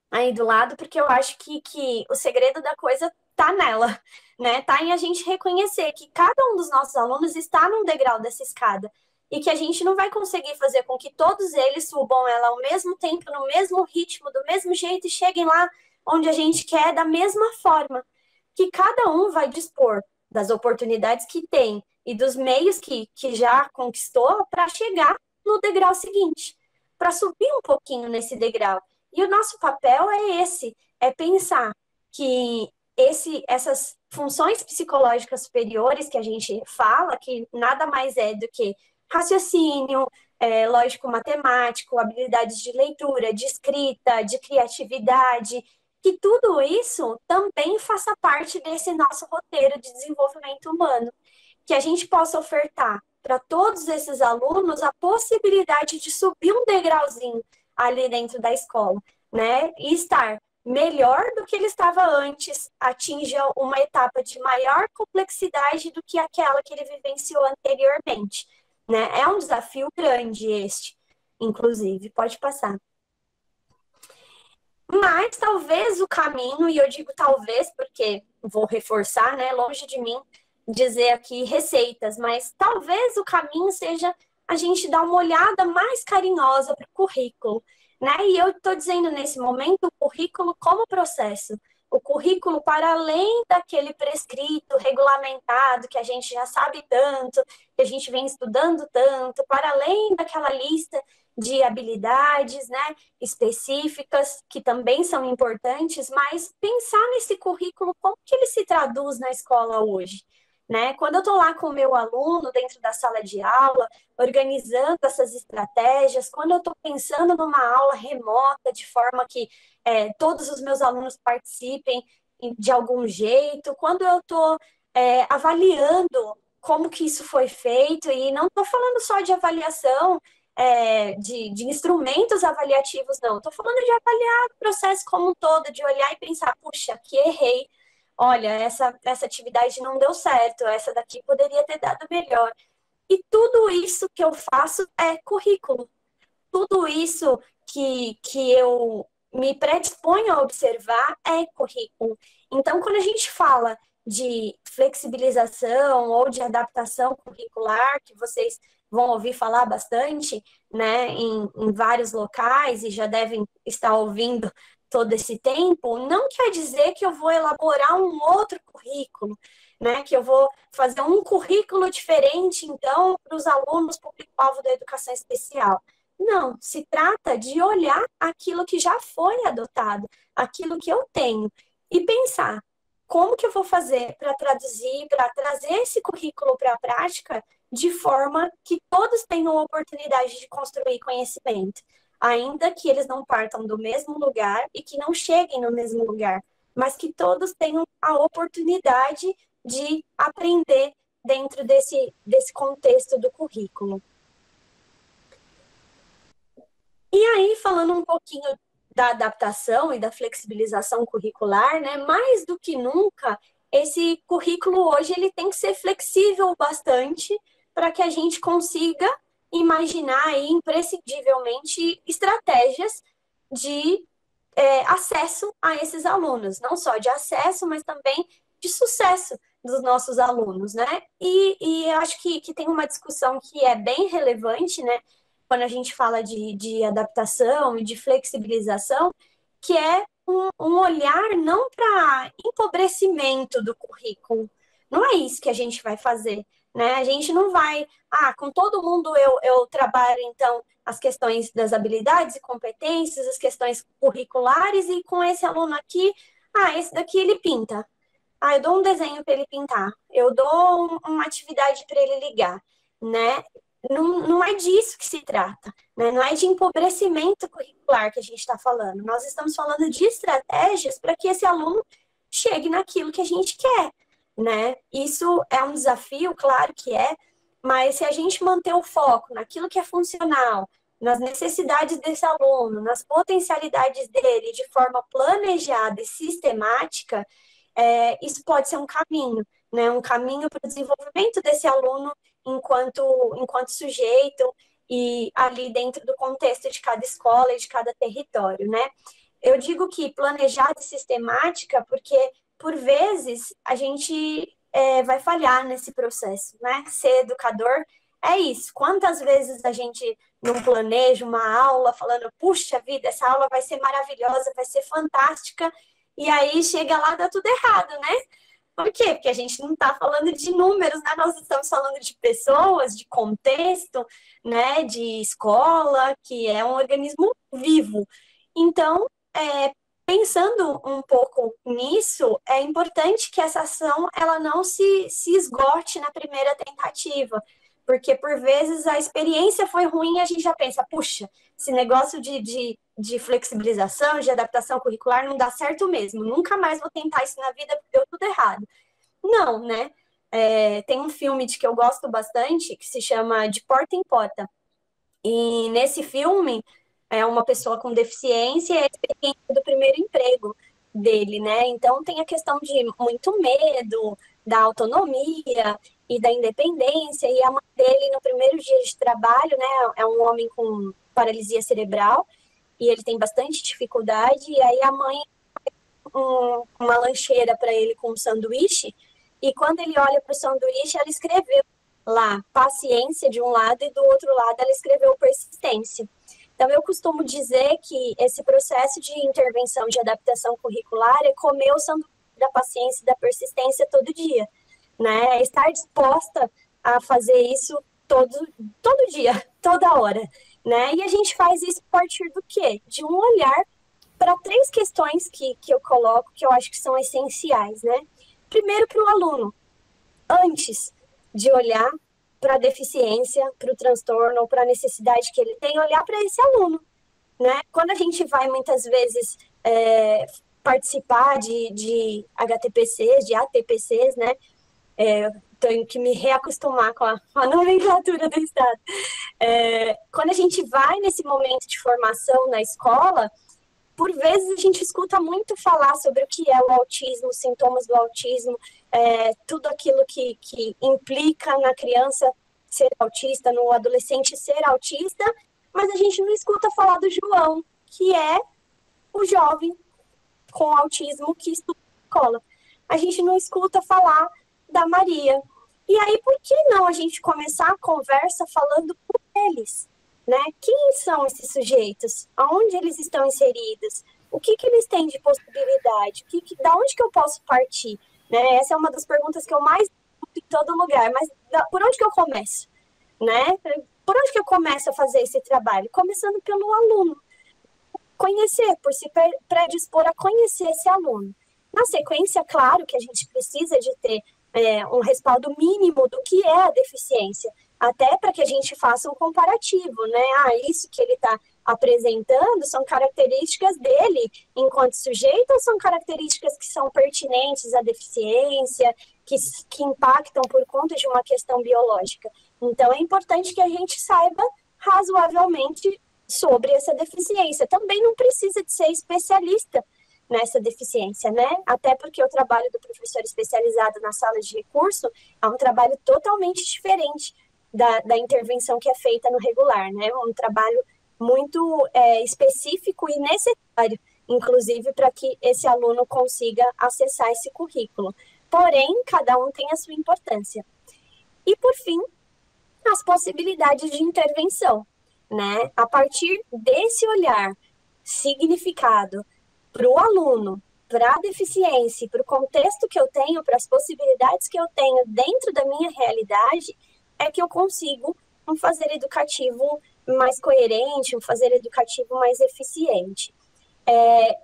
aí do lado, porque eu acho que o segredo da coisa tá nela, né? Tá em a gente reconhecer que cada um dos nossos alunos está num degrau dessa escada. e que a gente não vai conseguir fazer com que todos eles subam ela ao mesmo tempo, no mesmo ritmo, do mesmo jeito e cheguem lá onde a gente quer da mesma forma, que cada um vai dispor das oportunidades que tem e dos meios que já conquistou para chegar no degrau seguinte, para subir um pouquinho nesse degrau. E o nosso papel é esse, é pensar que essas funções psicológicas superiores que a gente fala, que nada mais é do que raciocínio, lógico-matemático, habilidades de leitura, de escrita, de criatividade, que tudo isso também faça parte desse nosso roteiro de desenvolvimento humano, que a gente possa ofertar para todos esses alunos a possibilidade de subir um degrauzinho ali dentro da escola, né? E estar melhor do que ele estava antes, atinja uma etapa de maior complexidade do que aquela que ele vivenciou anteriormente, né? É um desafio grande este, inclusive, pode passar. Mas talvez o caminho, e eu digo talvez porque vou reforçar, né? Longe de mim dizer aqui receitas, mas talvez o caminho seja a gente dar uma olhada mais carinhosa para o currículo, né? E eu estou dizendo nesse momento o currículo como processo, o currículo para além daquele prescrito, regulamentado, que a gente já sabe tanto, que a gente vem estudando tanto, para além daquela lista de habilidades, né, específicas, que também são importantes, mas pensar nesse currículo, como que ele se traduz na escola hoje, né? Quando eu estou lá com o meu aluno dentro da sala de aula, organizando essas estratégias, quando eu estou pensando numa aula remota, de forma que todos os meus alunos participem de algum jeito, quando eu estou avaliando como que isso foi feito, e não estou falando só de avaliação, de instrumentos avaliativos, não. Estou falando de avaliar o processo como um todo, de olhar e pensar, puxa, aqui errei, olha, essa atividade não deu certo, essa daqui poderia ter dado melhor. E tudo isso que eu faço é currículo. Tudo isso que eu me predisponho a observar é currículo. Então, quando a gente fala de flexibilização ou de adaptação curricular, que vocês vão ouvir falar bastante, né, em vários locais e já devem estar ouvindo todo esse tempo, não quer dizer que eu vou elaborar um outro currículo, né, que eu vou fazer um currículo diferente, então, para os alunos público-alvo da educação especial. Não, se trata de olhar aquilo que já foi adotado, aquilo que eu tenho, e pensar como que eu vou fazer para traduzir, para trazer esse currículo para a prática de forma que todos tenham a oportunidade de construir conhecimento, ainda que eles não partam do mesmo lugar e que não cheguem no mesmo lugar, mas que todos tenham a oportunidade de aprender dentro desse contexto do currículo. E aí, falando um pouquinho da adaptação e da flexibilização curricular, né? Mais do que nunca, esse currículo hoje ele tem que ser flexível bastante para que a gente consiga imaginar aí, imprescindivelmente estratégias de acesso a esses alunos, não só de acesso, mas também de sucesso dos nossos alunos, né? E eu acho que tem uma discussão que é bem relevante, né? Quando a gente fala de adaptação e de flexibilização, que é um olhar não para empobrecimento do currículo. Não é isso que a gente vai fazer, né? A gente não vai, com todo mundo eu trabalho, então, as questões das habilidades e competências, as questões curriculares, e com esse aluno aqui, esse daqui ele pinta. Eu dou um desenho para ele pintar, eu dou uma atividade para ele ligar, né? Não é disso que se trata, né? Não é de empobrecimento curricular que a gente está falando. Nós estamos falando de estratégias para que esse aluno chegue naquilo que a gente quer, né? Isso é um desafio, claro que é, mas se a gente manter o foco naquilo que é funcional, nas necessidades desse aluno, nas potencialidades dele, de forma planejada e sistemática, isso pode ser um caminho, né? Um caminho para o desenvolvimento desse aluno enquanto sujeito e ali dentro do contexto de cada escola e de cada território, né? Eu digo que planejada e sistemática porque, por vezes, a gente vai falhar nesse processo, né? Ser educador é isso. Quantas vezes a gente não planeja uma aula falando, puxa vida, essa aula vai ser maravilhosa, vai ser fantástica, e aí chega lá, dá tudo errado, né? Por quê? Porque a gente não está falando de números, né? Nós estamos falando de pessoas, de contexto, né? De escola, que é um organismo vivo. Então, pensando um pouco nisso, é importante que essa ação ela não se esgote na primeira tentativa, porque por vezes a experiência foi ruim e a gente já pensa, puxa, esse negócio de flexibilização, de adaptação curricular não dá certo mesmo, nunca mais vou tentar isso na vida porque deu tudo errado. Não, né? Tem um filme de que eu gosto bastante que se chama De Porta em Porta. E nesse filme, é uma pessoa com deficiência e a experiência do primeiro emprego dele, né? Então tem a questão de muito medo, da autonomia e da independência. E a mãe dele, no primeiro dia de trabalho, né? É um homem com paralisia cerebral e ele tem bastante dificuldade. E aí a mãe uma lancheira para ele com um sanduíche. E quando ele olha para o sanduíche, ela escreveu lá paciência de um lado e do outro lado ela escreveu persistência. Então, eu costumo dizer que esse processo de intervenção de adaptação curricular é comer o sanduíche da paciência e da persistência todo dia, né? É estar disposta a fazer isso todo dia, toda hora, né? E a gente faz isso a partir do quê? De um olhar para 3 questões que eu coloco, que eu acho que são essenciais, né? Primeiro, para o aluno, antes de olhar para a deficiência, para o transtorno ou para a necessidade que ele tem, olhar para esse aluno, né? Quando a gente vai, muitas vezes, participar de HTPCs, de ATPCs, né? Tenho que me reacostumar com a nomenclatura do Estado. Quando a gente vai nesse momento de formação na escola, por vezes a gente escuta muito falar sobre o que é o autismo, os sintomas do autismo, tudo aquilo que implica na criança ser autista, no adolescente ser autista, mas a gente não escuta falar do João, que é o jovem com autismo que estuda na escola. A gente não escuta falar da Maria. E aí, por que não a gente começar a conversa falando com eles? Né? Quem são esses sujeitos? Aonde eles estão inseridos? O que eles têm de possibilidade? Da onde que eu posso partir? Né? Essa é uma das perguntas que eu mais escuto em todo lugar. Mas por onde que eu começo? Né? Por onde que eu começo a fazer esse trabalho? Começando pelo aluno. Conhecer, por se predispor a conhecer esse aluno. Na sequência, claro que a gente precisa de ter um respaldo mínimo do que é a deficiência, até para que a gente faça um comparativo, né? Isso que ele está apresentando são características dele enquanto sujeito ou são características que são pertinentes à deficiência, que impactam por conta de uma questão biológica. Então, é importante que a gente saiba razoavelmente sobre essa deficiência. Também não precisa de ser especialista nessa deficiência, né? Até porque o trabalho do professor especializado na sala de recurso é um trabalho totalmente diferente da intervenção que é feita no regular, né? Um trabalho muito específico e necessário, inclusive, para que esse aluno consiga acessar esse currículo. Porém, cada um tem a sua importância. E, por fim, as possibilidades de intervenção, né? A partir desse olhar significado para o aluno, para a deficiência, para o contexto que eu tenho, para as possibilidades que eu tenho dentro da minha realidade, é que eu consigo um fazer educativo mais coerente, um fazer educativo mais eficiente.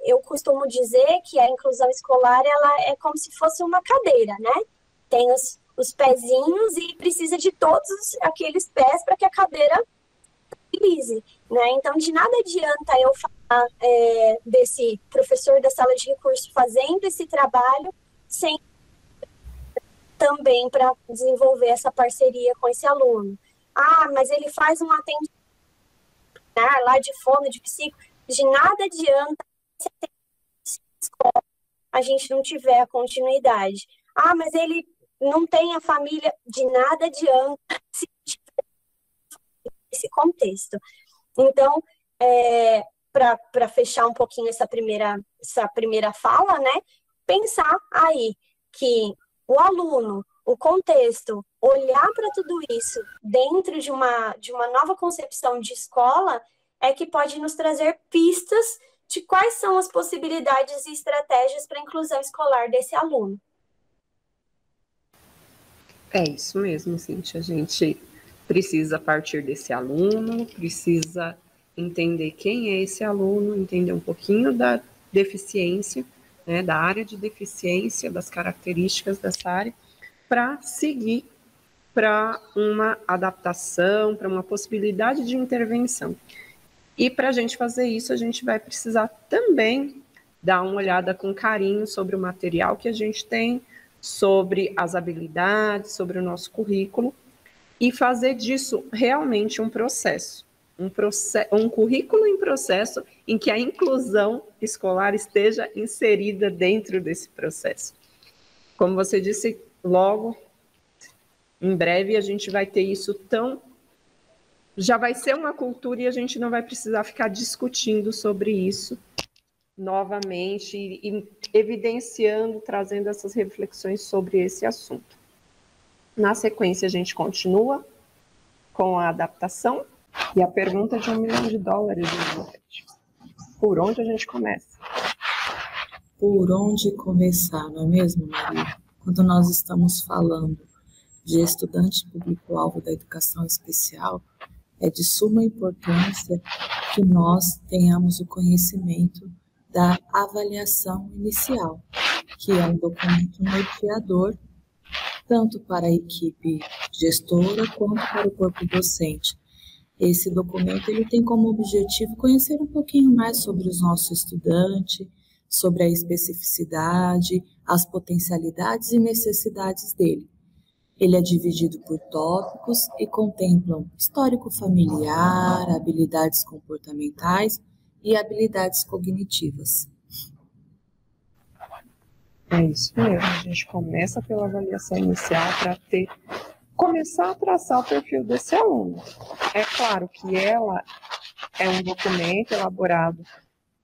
Eu costumo dizer que a inclusão escolar ela é como se fosse uma cadeira, né? Tem os pezinhos e precisa de todos aqueles pés para que a cadeira utilize, né? Então, de nada adianta eu falar desse professor da sala de recurso fazendo esse trabalho sem também para desenvolver essa parceria com esse aluno. Mas ele faz um atendimento lá de fono, de psico. De nada adianta se a gente não tiver a continuidade. Mas ele não tem a família. De nada adianta se tiver esse contexto. Então, para fechar um pouquinho essa primeira fala, né? Pensar aí que o aluno, o contexto olhar para tudo isso dentro de uma nova concepção de escola é que pode nos trazer pistas de quais são as possibilidades e estratégias para a inclusão escolar desse aluno. É isso mesmo, Cíntia. A gente precisa partir desse aluno, precisa entender quem é esse aluno, entender um pouquinho da deficiência, né, da área de deficiência, das características dessa área, para seguir para uma adaptação, para uma possibilidade de intervenção. E para a gente fazer isso, a gente vai precisar também dar uma olhada com carinho sobre o material que a gente tem, sobre as habilidades, sobre o nosso currículo, e fazer disso realmente um processo, um currículo em processo em que a inclusão escolar esteja inserida dentro desse processo. Como você disse, logo, em breve, a gente vai ter isso já vai ser uma cultura e a gente não vai precisar ficar discutindo sobre isso novamente e evidenciando, trazendo essas reflexões sobre esse assunto. Na sequência, a gente continua com a adaptação e a pergunta de $1 milhão, Elizabeth. Por onde a gente começa? Por onde começar, não é mesmo, Maria? Quando nós estamos falando de estudante público-alvo da educação especial, é de suma importância que nós tenhamos o conhecimento da avaliação inicial, que é um documento norteador tanto para a equipe gestora quanto para o corpo docente. Esse documento ele tem como objetivo conhecer um pouquinho mais sobre os nossos estudantes, sobre a especificidade, as potencialidades e necessidades dele. Ele é dividido por tópicos e contemplam histórico familiar, habilidades comportamentais e habilidades cognitivas. É isso mesmo, a gente começa pela avaliação inicial para começar a traçar o perfil desse aluno. É claro que ela é um documento elaborado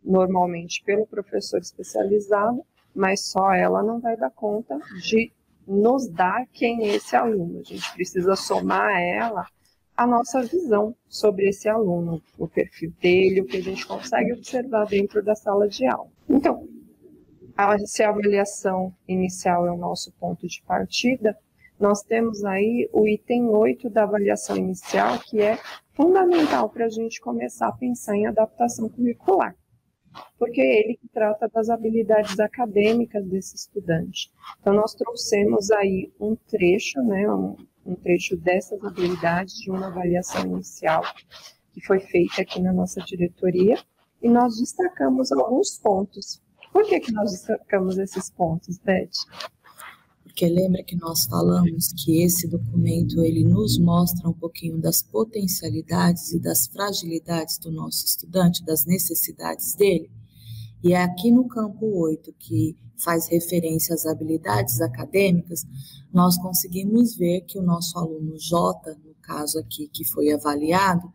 normalmente pelo professor especializado, mas só ela não vai dar conta de nos dar quem é esse aluno. A gente precisa somar a ela a nossa visão sobre esse aluno, o perfil dele, o que a gente consegue observar dentro da sala de aula. Então, se a avaliação inicial é o nosso ponto de partida, nós temos aí o item 8 da avaliação inicial, que é fundamental para a gente começar a pensar em adaptação curricular, porque é ele que trata das habilidades acadêmicas desse estudante. Então, nós trouxemos aí um trecho, né, um trecho dessas habilidades de uma avaliação inicial que foi feita aqui na nossa diretoria, e nós destacamos alguns pontos. Por que nós destacamos esses pontos, Beth? Porque lembra que nós falamos que esse documento ele nos mostra um pouquinho das potencialidades e das fragilidades do nosso estudante, das necessidades dele. E é aqui no campo 8, que faz referência às habilidades acadêmicas, nós conseguimos ver que o nosso aluno J, no caso aqui que foi avaliado,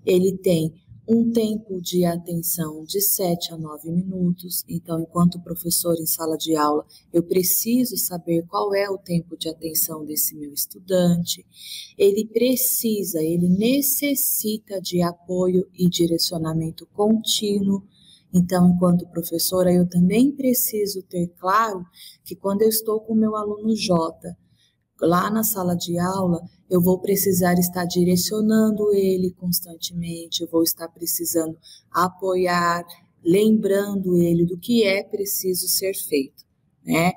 ele tem um tempo de atenção de 7 a 9 minutos, então, enquanto professor em sala de aula, eu preciso saber qual é o tempo de atenção desse meu estudante. Ele necessita de apoio e direcionamento contínuo. Então, enquanto professora, eu também preciso ter claro que quando eu estou com o meu aluno J, lá na sala de aula, eu vou precisar estar direcionando ele constantemente, eu vou estar precisando apoiar, lembrando ele do que é preciso ser feito, né?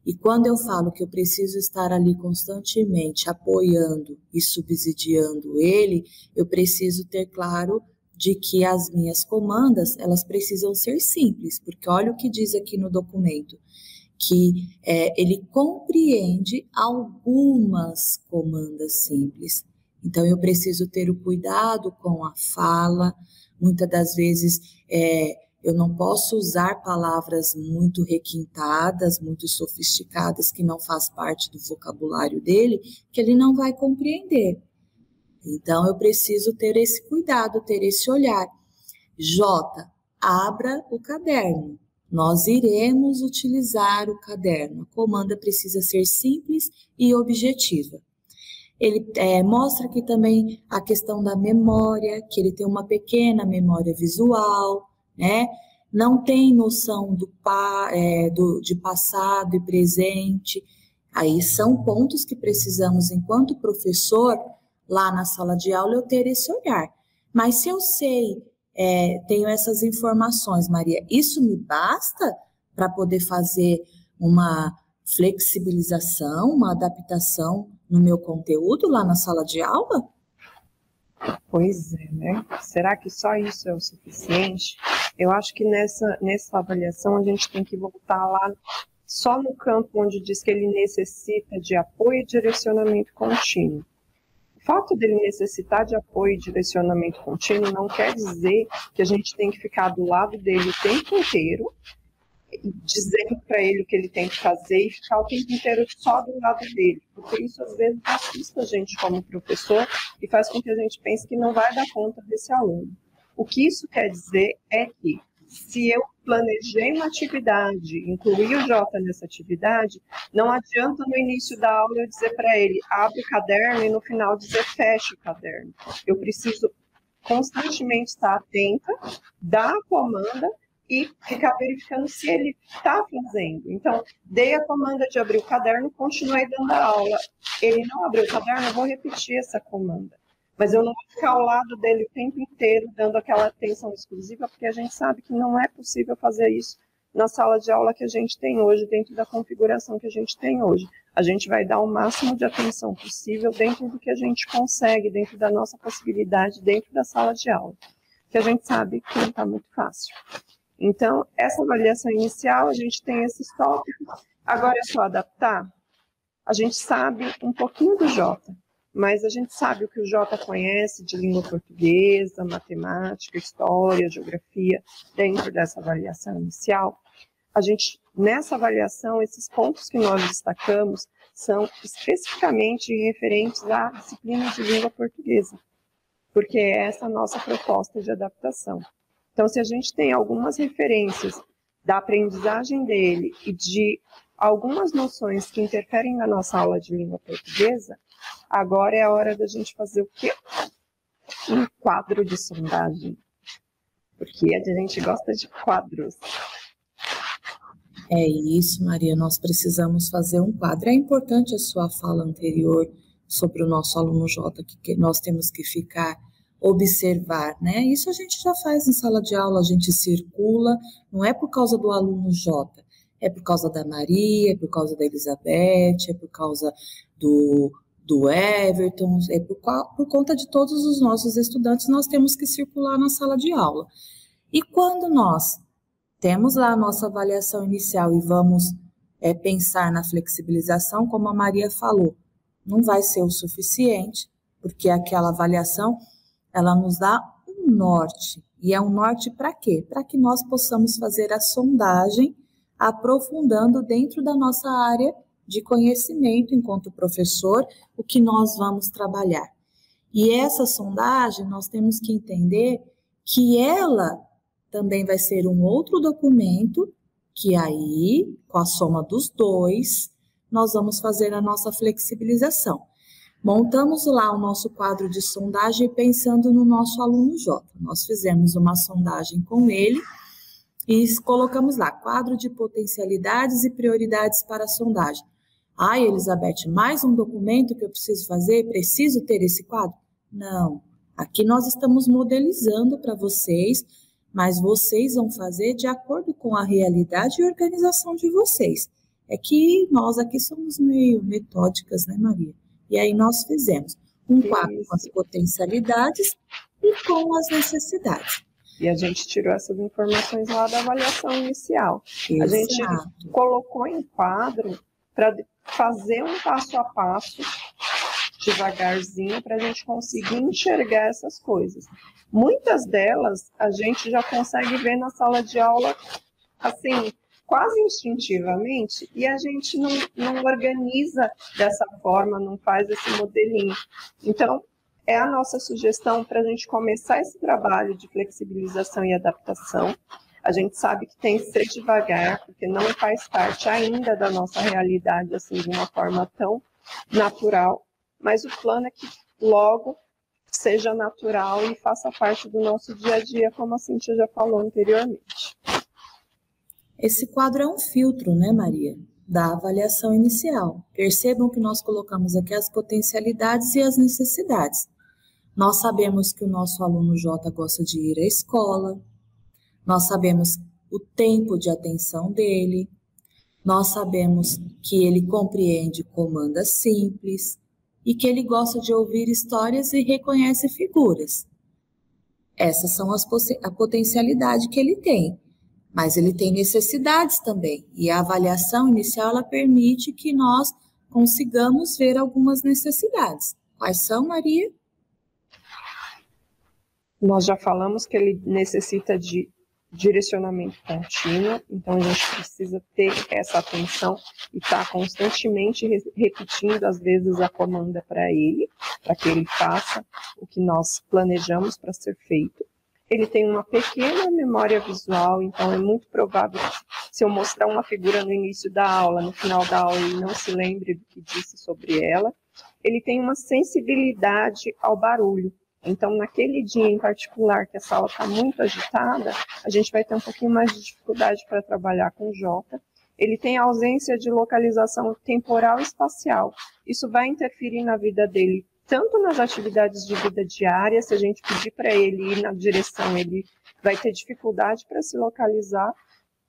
E quando eu falo que eu preciso estar ali constantemente apoiando e subsidiando ele, eu preciso ter claro de que as minhas comandas, elas precisam ser simples, porque olha o que diz aqui no documento, que ele compreende algumas comandas simples. Então, eu preciso ter o cuidado com a fala. Muitas das vezes, eu não posso usar palavras muito requintadas, muito sofisticadas, que não faz parte do vocabulário dele, que ele não vai compreender. Então, eu preciso ter esse cuidado, ter esse olhar. J, abra o caderno. Nós iremos utilizar o caderno. A comanda precisa ser simples e objetiva. Ele mostra aqui também a questão da memória, que ele tem uma pequena memória visual, né? Não tem noção de passado e presente. Aí são pontos que precisamos, enquanto professor, lá na sala de aula, eu ter esse olhar. Mas se eu sei, tenho essas informações, Maria, isso me basta para poder fazer uma flexibilização, uma adaptação no meu conteúdo lá na sala de aula? Pois é, né? Será que só isso é o suficiente? Eu acho que nessa avaliação a gente tem que voltar lá só no campo onde diz que ele necessita de apoio e direcionamento contínuo. O fato dele necessitar de apoio e direcionamento contínuo não quer dizer que a gente tem que ficar do lado dele o tempo inteiro, dizendo para ele o que ele tem que fazer e ficar o tempo inteiro só do lado dele, porque isso às vezes assusta a gente como professor e faz com que a gente pense que não vai dar conta desse aluno. O que isso quer dizer é que se eu planejei uma atividade, incluir o Jota nessa atividade, não adianta no início da aula eu dizer para ele, abre o caderno e no final dizer fecha o caderno. Eu preciso constantemente estar atenta, dar a comanda e ficar verificando se ele está fazendo. Então, dei a comanda de abrir o caderno, continuei dando a aula. Ele não abriu o caderno, eu vou repetir essa comanda. Mas eu não vou ficar ao lado dele o tempo inteiro, dando aquela atenção exclusiva, porque a gente sabe que não é possível fazer isso na sala de aula que a gente tem hoje, dentro da configuração que a gente tem hoje. A gente vai dar o máximo de atenção possível dentro do que a gente consegue, dentro da nossa possibilidade, dentro da sala de aula. Que a gente sabe que não está muito fácil. Então, essa avaliação inicial, a gente tem esses tópicos. Agora é só adaptar. A gente sabe um pouquinho do Jota, mas a gente sabe o que o Jota conhece de língua portuguesa, matemática, história, geografia, dentro dessa avaliação inicial. A gente, nessa avaliação, esses pontos que nós destacamos são especificamente referentes à disciplina de língua portuguesa, porque é essa a nossa proposta de adaptação. Então, se a gente tem algumas referências da aprendizagem dele e de algumas noções que interferem na nossa aula de língua portuguesa, agora é a hora da gente fazer o quê? Um quadro de sondagem. Porque a gente gosta de quadros. É isso, Maria, nós precisamos fazer um quadro. É importante a sua fala anterior sobre o nosso aluno Jota, que nós temos que ficar observar, né? Isso a gente já faz em sala de aula, a gente circula, não é por causa do aluno Jota, é por causa da Maria, é por causa da Elizabeth, é por causa do Everton, é por conta de todos os nossos estudantes, nós temos que circular na sala de aula. E quando nós temos lá a nossa avaliação inicial e vamos pensar na flexibilização, como a Maria falou, não vai ser o suficiente, porque aquela avaliação ela nos dá um norte. E é um norte para quê? Para que nós possamos fazer a sondagem aprofundando dentro da nossa área de conhecimento enquanto professor, o que nós vamos trabalhar. E essa sondagem nós temos que entender que ela também vai ser um outro documento que aí, com a soma dos dois, nós vamos fazer a nossa flexibilização. Montamos lá o nosso quadro de sondagem pensando no nosso aluno Jota. Nós fizemos uma sondagem com ele e colocamos lá, quadro de potencialidades e prioridades para a sondagem. Ai, Elizabeth, mais um documento que eu preciso fazer? Preciso ter esse quadro? Não, aqui nós estamos modelizando para vocês, mas vocês vão fazer de acordo com a realidade e organização de vocês. É que nós aqui somos meio metódicas, né, Maria? E aí nós fizemos um quadro com as potencialidades e com as necessidades. E a gente tirou essas informações lá da avaliação inicial. Exato. A gente colocou em quadro para fazer um passo a passo, devagarzinho, para a gente conseguir enxergar essas coisas. Muitas delas a gente já consegue ver na sala de aula, assim, quase instintivamente, e a gente não organiza dessa forma, não faz esse modelinho. Então, é a nossa sugestão para a gente começar esse trabalho de flexibilização e adaptação. A gente sabe que tem que ser devagar, porque não faz parte ainda da nossa realidade, assim, de uma forma tão natural, mas o plano é que logo seja natural e faça parte do nosso dia a dia, como a Cíntia já falou anteriormente. Esse quadro é um filtro, né, Maria, da avaliação inicial. Percebam que nós colocamos aqui as potencialidades e as necessidades. Nós sabemos que o nosso aluno J gosta de ir à escola, nós sabemos o tempo de atenção dele, nós sabemos que ele compreende comandas simples e que ele gosta de ouvir histórias e reconhece figuras. Essas são a potencialidade que ele tem, mas ele tem necessidades também. E a avaliação inicial, ela permite que nós consigamos ver algumas necessidades. Quais são, Maria? Nós já falamos que ele necessita de direcionamento contínuo, então a gente precisa ter essa atenção e estar constantemente repetindo, às vezes, a comanda para ele, para que ele faça o que nós planejamos para ser feito. Ele tem uma pequena memória visual, então é muito provável que se eu mostrar uma figura no início da aula, no final da aula ele não se lembre do que disse sobre ela. Ele tem uma sensibilidade ao barulho. Então, naquele dia em particular que a sala está muito agitada, a gente vai ter um pouquinho mais de dificuldade para trabalhar com o J. Ele tem ausência de localização temporal e espacial. Isso vai interferir na vida dele, tanto nas atividades de vida diária, se a gente pedir para ele ir na direção, ele vai ter dificuldade para se localizar,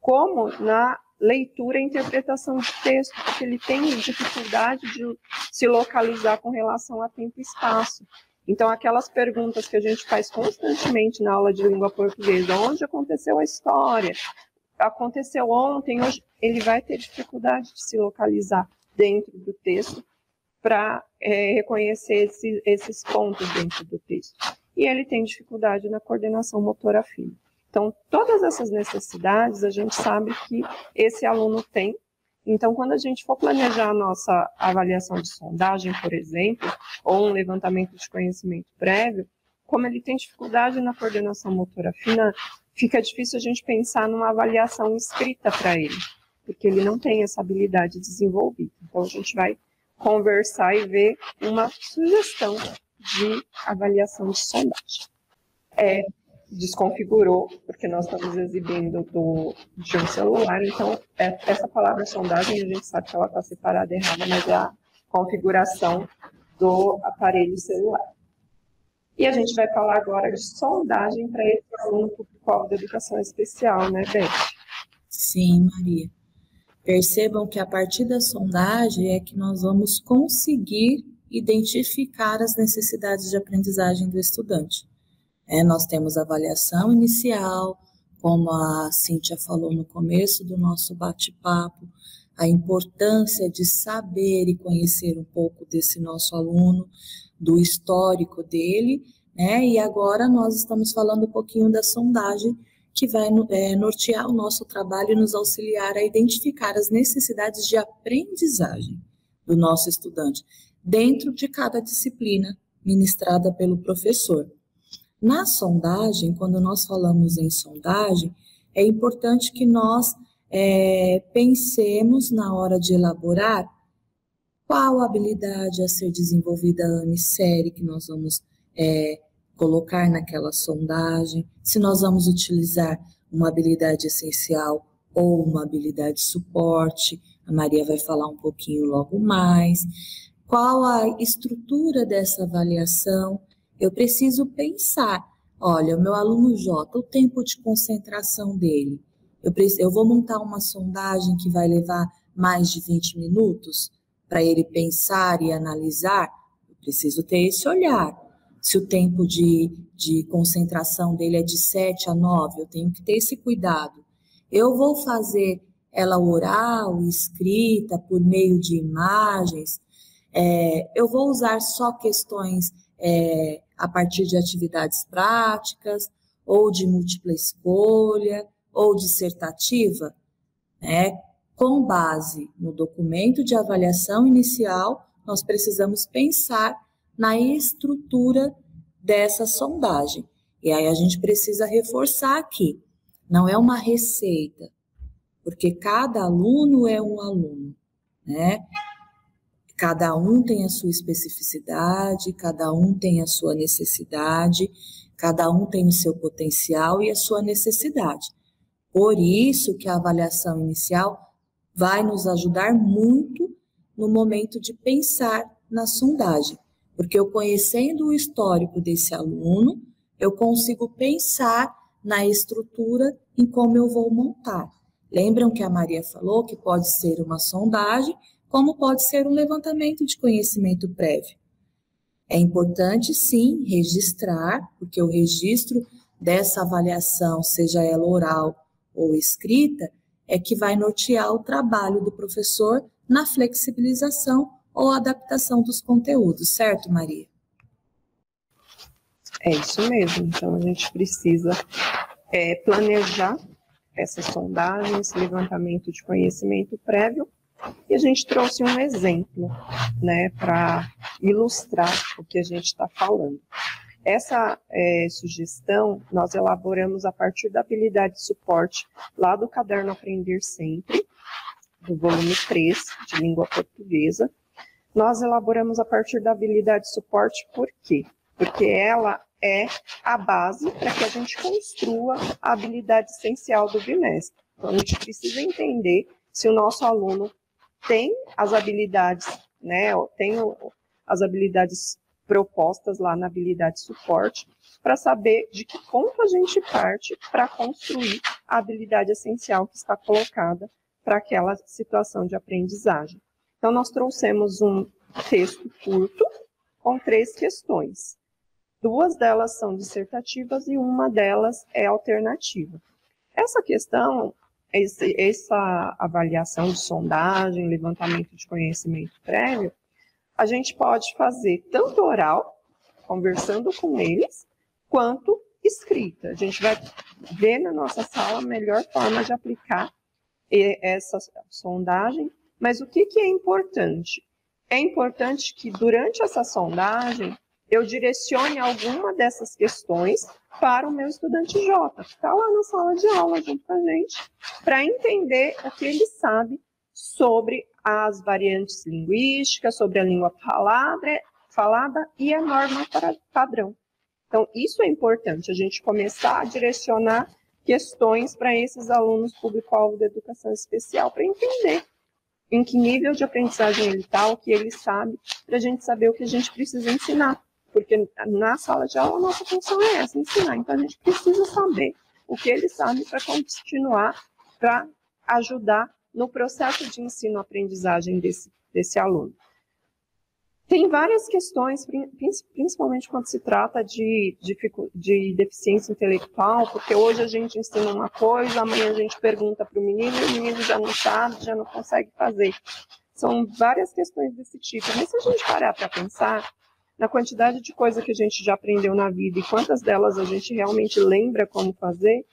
como na leitura e interpretação de texto, porque ele tem dificuldade de se localizar com relação a tempo e espaço. Então, aquelas perguntas que a gente faz constantemente na aula de língua portuguesa, onde aconteceu a história, aconteceu ontem, hoje, ele vai ter dificuldade de se localizar dentro do texto para reconhecer esses pontos dentro do texto. E ele tem dificuldade na coordenação motora fina. Então, todas essas necessidades, a gente sabe que esse aluno tem. Então, quando a gente for planejar a nossa avaliação de sondagem, por exemplo, ou um levantamento de conhecimento prévio, como ele tem dificuldade na coordenação motora fina, fica difícil a gente pensar numa avaliação escrita para ele, porque ele não tem essa habilidade desenvolvida. Então, a gente vai conversar e ver uma sugestão de avaliação de sondagem. Desconfigurou, porque nós estamos exibindo de um celular, então essa palavra sondagem, a gente sabe que ela está separada errada, mas é a configuração do aparelho celular. E a gente vai falar agora de sondagem para esse aluno público-alvo da educação especial, né, Beth? Sim, Maria. Percebam que a partir da sondagem é que nós vamos conseguir identificar as necessidades de aprendizagem do estudante. Nós temos a avaliação inicial, como a Cíntia falou no começo do nosso bate-papo, a importância de saber e conhecer um pouco desse nosso aluno, do histórico dele, né? E agora nós estamos falando um pouquinho da sondagem, que vai nortear o nosso trabalho e nos auxiliar a identificar as necessidades de aprendizagem do nosso estudante, dentro de cada disciplina ministrada pelo professor. Na sondagem, quando nós falamos em sondagem, é importante que nós pensemos na hora de elaborar qual habilidade a ser desenvolvida ano e série que nós vamos colocar naquela sondagem, se nós vamos utilizar uma habilidade essencial ou uma habilidade suporte, a Maria vai falar um pouquinho logo mais, qual a estrutura dessa avaliação. Eu preciso pensar, olha, o meu aluno J, o tempo de concentração dele, eu vou montar uma sondagem que vai levar mais de 20 minutos para ele pensar e analisar, eu preciso ter esse olhar. Se o tempo de concentração dele é de 7 a 9, eu tenho que ter esse cuidado. Eu vou fazer ela oral, escrita, por meio de imagens, eu vou usar só questões a partir de atividades práticas, ou de múltipla escolha, ou dissertativa, com base no documento de avaliação inicial, nós precisamos pensar na estrutura dessa sondagem. E aí a gente precisa reforçar aqui, não é uma receita, porque cada aluno é um aluno, né? Cada um tem a sua especificidade, cada um tem a sua necessidade, cada um tem o seu potencial e a sua necessidade. Por isso que a avaliação inicial vai nos ajudar muito no momento de pensar na sondagem, porque eu conhecendo o histórico desse aluno, eu consigo pensar na estrutura em como eu vou montar. Lembram que a Maria falou que pode ser uma sondagem, como pode ser um levantamento de conhecimento prévio. É importante, sim, registrar, porque o registro dessa avaliação, seja ela oral ou escrita, é que vai nortear o trabalho do professor na flexibilização ou adaptação dos conteúdos, certo, Maria? É isso mesmo. Então, a gente precisa planejar essa sondagem, esse levantamento de conhecimento prévio, e a gente trouxe um exemplo, né, para ilustrar o que a gente está falando. Essa sugestão nós elaboramos a partir da habilidade de suporte lá do caderno Aprender Sempre, do volume 3, de língua portuguesa. Nós elaboramos a partir da habilidade de suporte, por quê? Porque ela é a base para que a gente construa a habilidade essencial do bimestre. Então, a gente precisa entender se o nosso aluno tem as habilidades, né, tem as habilidades propostas lá na habilidade de suporte, para saber de que ponto a gente parte para construir a habilidade essencial que está colocada para aquela situação de aprendizagem. Então, nós trouxemos um texto curto com 3 questões. 2 delas são dissertativas e uma delas é alternativa. Essa questão, essa avaliação de sondagem, levantamento de conhecimento prévio, a gente pode fazer tanto oral, conversando com eles, quanto escrita. A gente vai ver na nossa sala a melhor forma de aplicar essa sondagem, mas o que é importante? É importante que durante essa sondagem eu direcione alguma dessas questões para o meu estudante J, que está lá na sala de aula junto com a gente, para entender o que ele sabe sobre as variantes linguísticas, sobre a língua falada e a norma padrão. Então, isso é importante, a gente começar a direcionar questões para esses alunos público-alvo da educação especial, para entender em que nível de aprendizagem ele está, o que ele sabe, para a gente saber o que a gente precisa ensinar. Porque na sala de aula a nossa função é essa, ensinar. Então a gente precisa saber o que ele sabe para continuar, para ajudar no processo de ensino-aprendizagem desse aluno. Tem várias questões, principalmente quando se trata de deficiência intelectual, porque hoje a gente ensina uma coisa, amanhã a gente pergunta para o menino e o menino já não sabe, já não consegue fazer. São várias questões desse tipo. Mas se a gente parar para pensar na quantidade de coisa que a gente já aprendeu na vida e quantas delas a gente realmente lembra como fazer,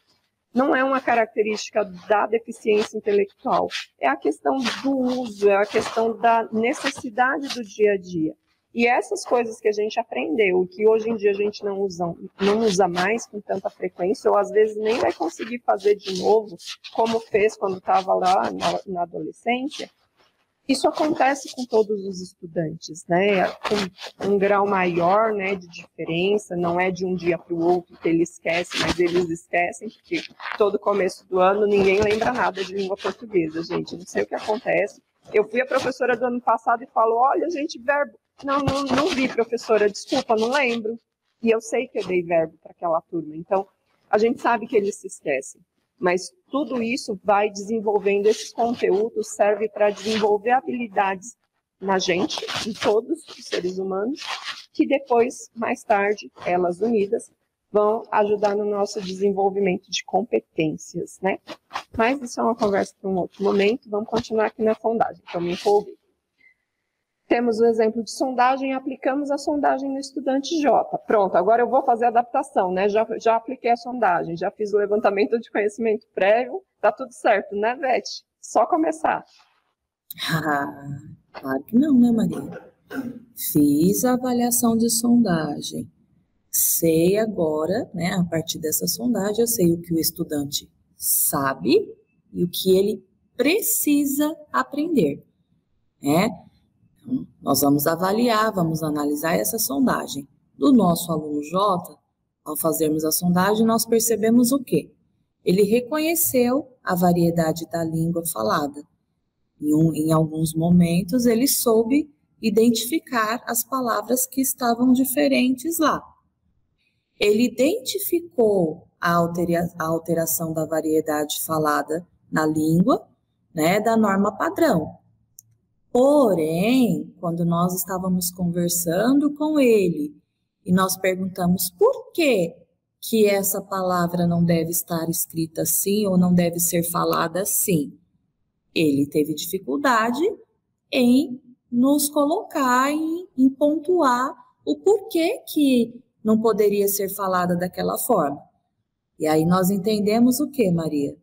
não é uma característica da deficiência intelectual. É a questão do uso, é a questão da necessidade do dia a dia. E essas coisas que a gente aprendeu, que hoje em dia a gente não usa mais com tanta frequência, ou às vezes nem vai conseguir fazer de novo, como fez quando estava lá na adolescência, isso acontece com todos os estudantes, né? Com um grau maior, né, de diferença, não é de um dia para o outro que eles esquecem, mas eles esquecem, porque todo começo do ano ninguém lembra nada de língua portuguesa, gente, não sei o que acontece. Eu fui a professora do ano passado e falo, olha, gente, verbo. Não vi, professora, desculpa, não lembro. E eu sei que eu dei verbo para aquela turma, então a gente sabe que eles se esquecem. Mas tudo isso vai desenvolvendo, esses conteúdos serve para desenvolver habilidades na gente, em todos os seres humanos, que depois, mais tarde, elas unidas, vão ajudar no nosso desenvolvimento de competências, né? Mas isso é uma conversa para um outro momento, vamos continuar aqui na sondagem, que eu me envolvi. Temos o exemplo de sondagem e aplicamos a sondagem no estudante J. Pronto, agora eu vou fazer a adaptação, né? Já apliquei a sondagem, já fiz o levantamento de conhecimento prévio, tá tudo certo, né, Beth? Só começar. Ah, claro que não, né, Maria? Fiz a avaliação de sondagem. Sei agora, né, a partir dessa sondagem, eu sei o que o estudante sabe e o que ele precisa aprender, né? Então, nós vamos avaliar, vamos analisar essa sondagem. Do nosso aluno J, ao fazermos a sondagem, nós percebemos o quê? Ele reconheceu a variedade da língua falada. Em alguns momentos, ele soube identificar as palavras que estavam diferentes lá. Ele identificou a alteração da variedade falada na língua, né, da norma padrão. Porém, quando nós estávamos conversando com ele e nós perguntamos por que essa palavra não deve estar escrita assim ou não deve ser falada assim, ele teve dificuldade em nos colocar, em pontuar o porquê que não poderia ser falada daquela forma. E aí nós entendemos o que, Maria?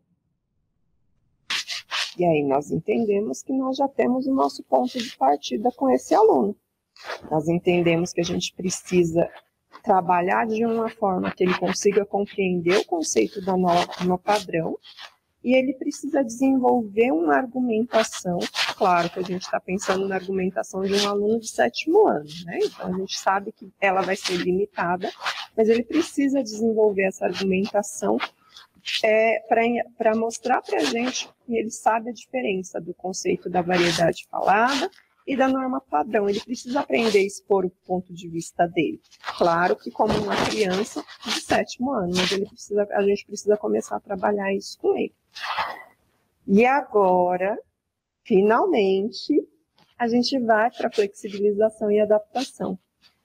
E aí nós entendemos que nós já temos o nosso ponto de partida com esse aluno. Nós entendemos que a gente precisa trabalhar de uma forma que ele consiga compreender o conceito da norma padrão e ele precisa desenvolver uma argumentação. Claro que a gente está pensando na argumentação de um aluno de 7º ano, né? Então a gente sabe que ela vai ser limitada, mas ele precisa desenvolver essa argumentação para mostrar para a gente que ele sabe a diferença do conceito da variedade falada e da norma padrão. Ele precisa aprender a expor o ponto de vista dele. Claro que como uma criança de 7º ano, mas a gente precisa começar a trabalhar isso com ele. E agora, finalmente, a gente vai para a flexibilização e adaptação.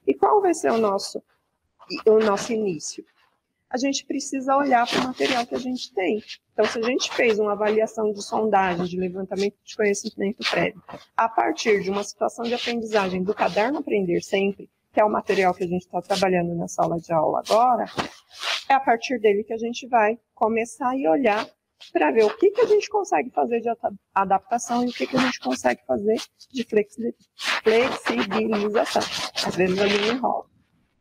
E qual vai ser o nosso início? A gente precisa olhar para o material que a gente tem. Então, se a gente fez uma avaliação de sondagem, de levantamento de conhecimento prévio, a partir de uma situação de aprendizagem do caderno Aprender Sempre, que é o material que a gente está trabalhando na sala de aula agora, é a partir dele que a gente vai começar e olhar para ver o que a gente consegue fazer de adaptação e o que a gente consegue fazer de flexibilização. Às vezes a linha enrola.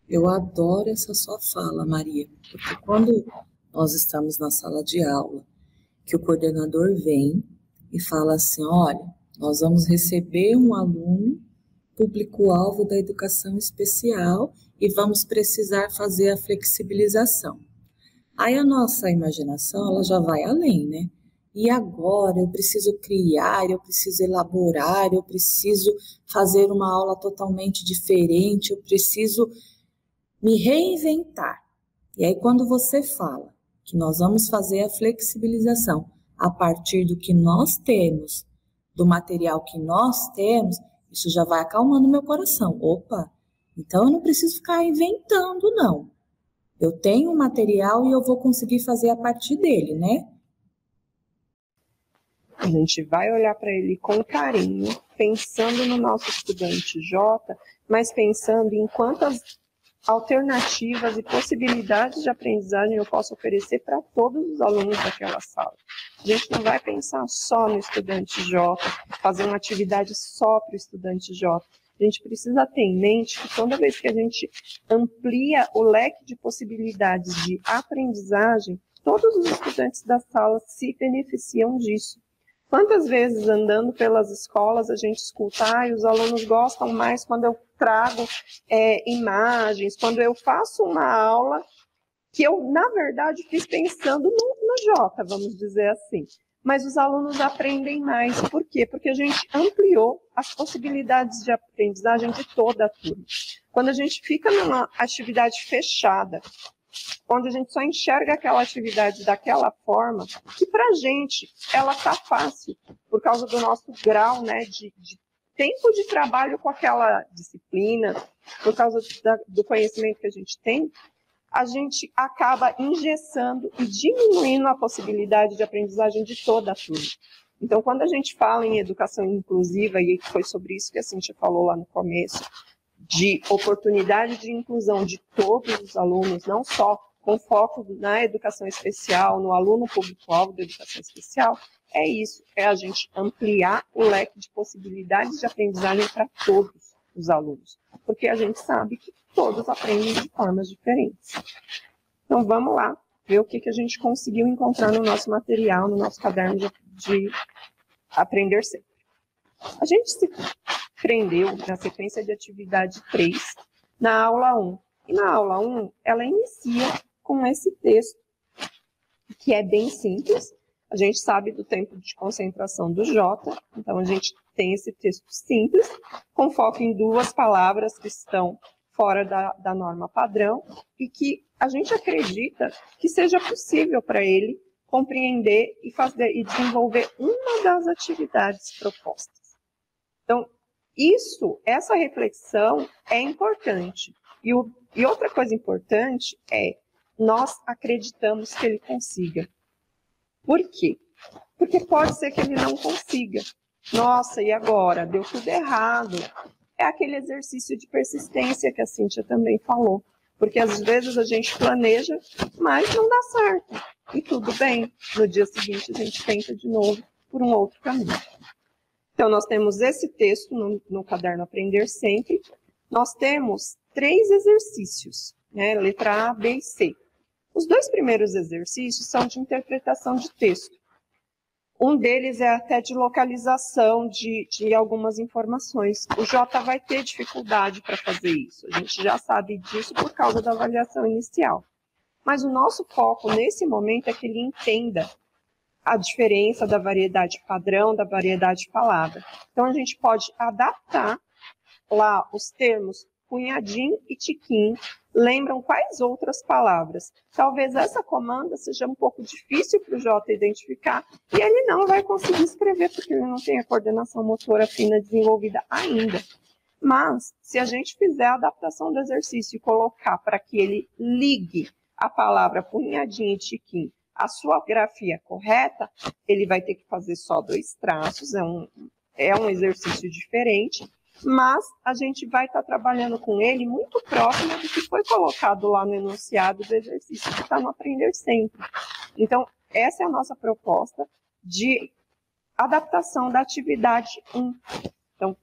Eu adoro essa sua fala, Maria, porque quando nós estamos na sala de aula, que o coordenador vem e fala assim, olha, nós vamos receber um aluno, público-alvo da educação especial, e vamos precisar fazer a flexibilização. Aí a nossa imaginação, ela já vai além, né? E agora eu preciso criar, eu preciso elaborar, eu preciso fazer uma aula totalmente diferente, eu preciso me reinventar. E aí quando você fala que nós vamos fazer a flexibilização a partir do que nós temos, do material que nós temos, isso já vai acalmando meu coração. Opa, então eu não preciso ficar inventando, não. Eu tenho um material e eu vou conseguir fazer a partir dele, né? A gente vai olhar para ele com carinho, pensando no nosso estudante J, mas pensando em quantas alternativas e possibilidades de aprendizagem eu posso oferecer para todos os alunos daquela sala. A gente não vai pensar só no estudante J, fazer uma atividade só para o estudante J. A gente precisa ter em mente que toda vez que a gente amplia o leque de possibilidades de aprendizagem, todos os estudantes da sala se beneficiam disso. Quantas vezes andando pelas escolas a gente escuta, os alunos gostam mais quando eu trago imagens, quando eu faço uma aula que eu, na verdade, fiz pensando no Jota, vamos dizer assim. Mas os alunos aprendem mais. Por quê? Porque a gente ampliou as possibilidades de aprendizagem de toda a turma. Quando a gente fica numa atividade fechada, onde a gente só enxerga aquela atividade daquela forma, que para a gente ela está fácil, por causa do nosso grau, né, de tempo de trabalho com aquela disciplina, por causa do conhecimento que a gente acaba engessando e diminuindo a possibilidade de aprendizagem de toda a turma. Então, quando a gente fala em educação inclusiva, e foi sobre isso que a Cíntia falou lá no começo, de oportunidade de inclusão de todos os alunos, não só com foco na educação especial, no aluno público-alvo da educação especial, é isso, é a gente ampliar o leque de possibilidades de aprendizagem para todos os alunos, porque a gente sabe que todos aprendem de formas diferentes. Então, vamos lá ver o que a gente conseguiu encontrar no nosso material, no nosso caderno de Aprender Sempre. A gente aprendeu na sequência de atividade 3, na aula 1. E na aula 1, ela inicia com esse texto, que é bem simples. A gente sabe do tempo de concentração do Jota, então a gente tem esse texto simples, com foco em 2 palavras que estão fora da norma padrão e que a gente acredita que seja possível para ele compreender e desenvolver uma das atividades propostas. Então, essa reflexão é importante. E outra coisa importante é, nós acreditamos que ele consiga. Por quê? Porque pode ser que ele não consiga. Nossa, e agora? Deu tudo errado. É aquele exercício de persistência que a Cíntia também falou. Porque às vezes a gente planeja, mas não dá certo. E tudo bem. No dia seguinte a gente tenta de novo por um outro caminho. Então nós temos esse texto no caderno Aprender Sempre. Nós temos 3 exercícios, né? Letra A, B e C. Os 2 primeiros exercícios são de interpretação de texto. Um deles é até de localização de algumas informações. O Jota vai ter dificuldade para fazer isso. A gente já sabe disso por causa da avaliação inicial. Mas o nosso foco nesse momento é que ele entenda a diferença da variedade padrão, da variedade falada. Então a gente pode adaptar lá os termos punhadinho e tiquinho. Lembram quais outras palavras? Talvez essa comanda seja um pouco difícil para o Jota identificar e ele não vai conseguir escrever porque ele não tem a coordenação motora fina desenvolvida ainda. Mas, se a gente fizer a adaptação do exercício e colocar para que ele ligue a palavra punhadinho e tiquinho à sua grafia correta, ele vai ter que fazer só 2 traços, é um exercício diferente. Mas a gente vai estar trabalhando com ele muito próximo do que foi colocado lá no enunciado do exercício que está no Aprender Sempre. Então, essa é a nossa proposta de adaptação da atividade 1. Então,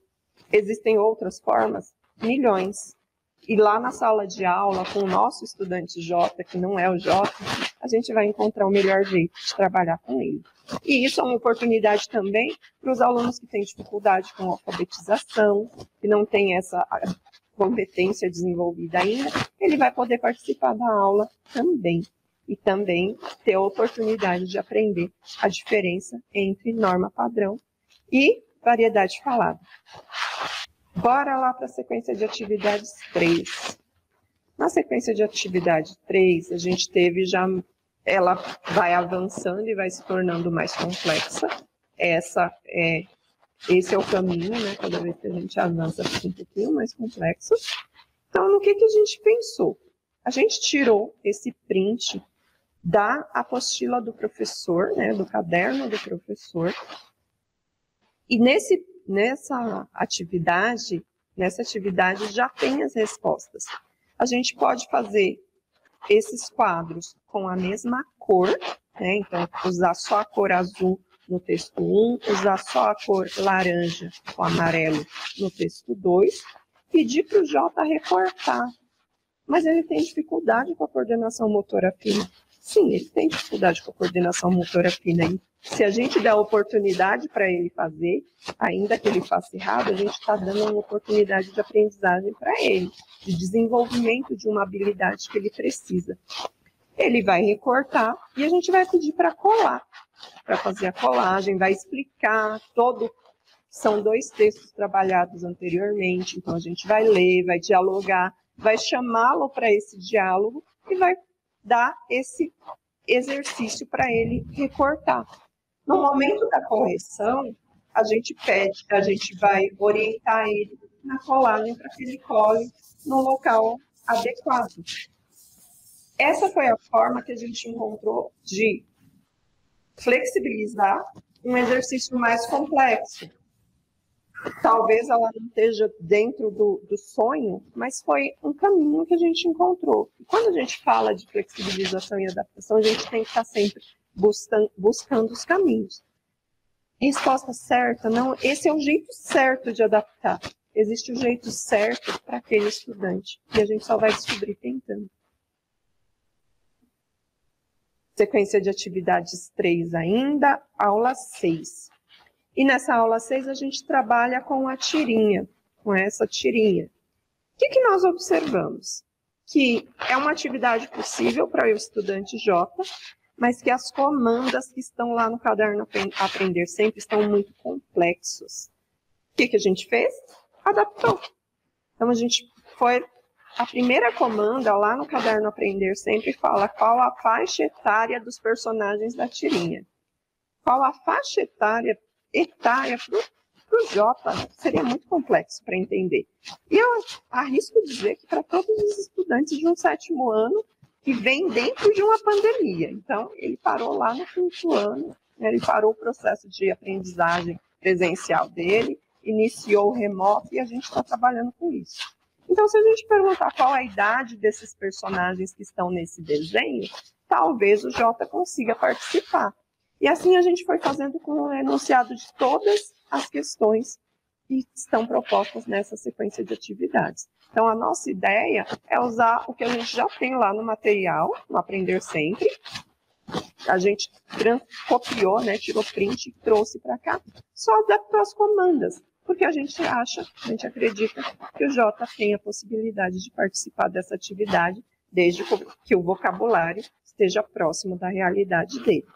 existem outras formas, milhões. E lá na sala de aula, com o nosso estudante Jota, que não é o Jota, a gente vai encontrar o melhor jeito de trabalhar com ele. E isso é uma oportunidade também para os alunos que têm dificuldade com alfabetização, que não têm essa competência desenvolvida ainda, ele vai poder participar da aula também. E também ter a oportunidade de aprender a diferença entre norma padrão e variedade falada. Bora lá para a sequência de atividades 3. Na sequência de atividade 3, a gente teve já, ela vai avançando e vai se tornando mais complexa. Esse é o caminho, né? Cada vez que a gente avança, fica um pouquinho mais complexo. Então, no que a gente pensou? A gente tirou esse print da apostila do professor, né? Do caderno do professor. E nessa atividade já tem as respostas. A gente pode fazer esses quadros com a mesma cor, né? Então, usar só a cor azul no texto 1, usar só a cor laranja com amarelo no texto 2, pedir para o Jota recortar. Mas ele tem dificuldade com a coordenação motora fina. Sim, ele tem dificuldade com a coordenação motora fina. E se a gente der a oportunidade para ele fazer, ainda que ele faça errado, a gente está dando uma oportunidade de aprendizagem para ele, de desenvolvimento de uma habilidade que ele precisa. Ele vai recortar e a gente vai pedir para colar, para fazer a colagem, vai explicar são 2 textos trabalhados anteriormente, então a gente vai ler, vai dialogar, vai chamá-lo para esse diálogo e vai dar esse exercício para ele recortar. No momento da correção, a gente vai orientar ele na colagem para que ele cole no local adequado. Essa foi a forma que a gente encontrou de flexibilizar um exercício mais complexo. Talvez ela não esteja dentro do sonho, mas foi um caminho que a gente encontrou. E quando a gente fala de flexibilização e adaptação, a gente tem que estar sempre buscando os caminhos. Resposta certa, não, esse é o jeito certo de adaptar. Existe o jeito certo para aquele estudante. E a gente só vai descobrir tentando. Sequência de atividades 3 ainda, aula 6. E nessa aula 6 a gente trabalha com a tirinha, com essa tirinha. O que nós observamos? Que é uma atividade possível para o estudante J, mas que as comandas que estão lá no caderno Aprender Sempre estão muito complexos. O que a gente fez? Adaptou. Então a primeira comanda lá no caderno Aprender Sempre fala qual a faixa etária dos personagens da tirinha. Qual a faixa etária para o J seria muito complexo para entender. E eu arrisco dizer que para todos os estudantes de um 7º ano que vem dentro de uma pandemia. Então, ele parou lá no 5º ano, né, ele parou o processo de aprendizagem presencial dele, iniciou o remoto e a gente está trabalhando com isso. Então, se a gente perguntar qual a idade desses personagens que estão nesse desenho, talvez o J consiga participar. E assim a gente foi fazendo com o enunciado de todas as questões que estão propostas nessa sequência de atividades. Então, a nossa ideia é usar o que a gente já tem lá no material, no Aprender Sempre. A gente copiou, né, tirou print e trouxe para cá, só adaptou as comandas, porque a gente acredita que o J tem a possibilidade de participar dessa atividade, desde que o vocabulário esteja próximo da realidade dele.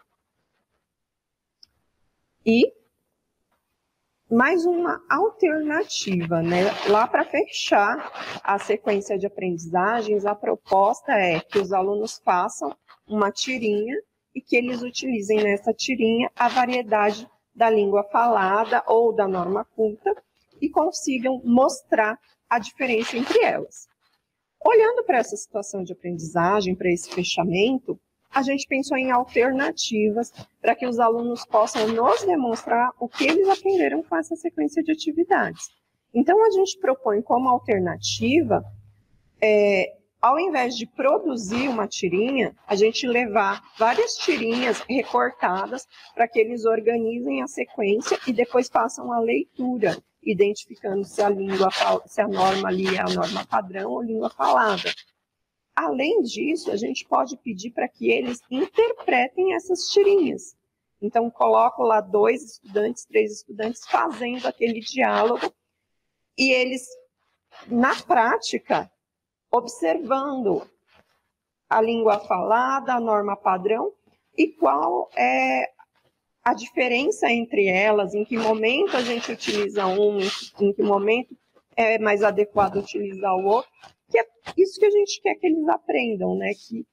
E mais uma alternativa, né? Lá para fechar a sequência de aprendizagens, a proposta é que os alunos façam uma tirinha e que eles utilizem nessa tirinha a variedade da língua falada ou da norma culta e consigam mostrar a diferença entre elas. Olhando para essa situação de aprendizagem, para esse fechamento, a gente pensou em alternativas para que os alunos possam nos demonstrar o que eles aprenderam com essa sequência de atividades. Então, a gente propõe como alternativa, ao invés de produzir uma tirinha, a gente levar várias tirinhas recortadas para que eles organizem a sequência e depois façam a leitura, identificando se a norma ali é a norma padrão ou língua falada. Além disso, a gente pode pedir para que eles interpretem essas tirinhas. Então, coloco lá 2 estudantes, 3 estudantes fazendo aquele diálogo e eles, na prática, observando a língua falada, a norma padrão e qual é a diferença entre elas, em que momento a gente utiliza um, em que momento é mais adequado utilizar o outro. Que é isso que a gente quer que eles aprendam, né? Que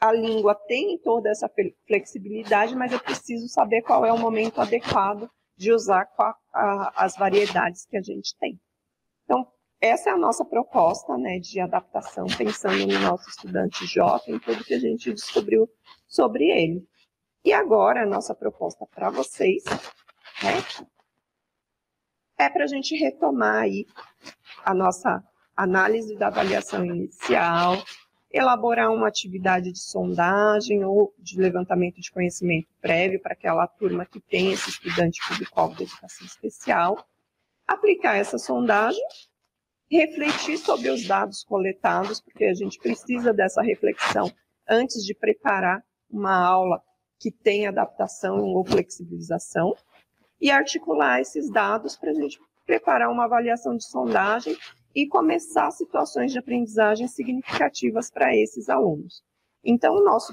a língua tem toda essa flexibilidade, mas eu preciso saber qual é o momento adequado de usar as variedades que a gente tem. Então, essa é a nossa proposta, né, de adaptação, pensando no nosso estudante J, em tudo que a gente descobriu sobre ele. E agora, a nossa proposta para vocês, né, é para a gente retomar aí a nossa análise da avaliação inicial, elaborar uma atividade de sondagem ou de levantamento de conhecimento prévio para aquela turma que tem esse estudante público-alvo de educação especial, aplicar essa sondagem, refletir sobre os dados coletados, porque a gente precisa dessa reflexão antes de preparar uma aula que tem adaptação ou flexibilização, e articular esses dados para a gente preparar uma avaliação de sondagem e começar situações de aprendizagem significativas para esses alunos. Então, o nosso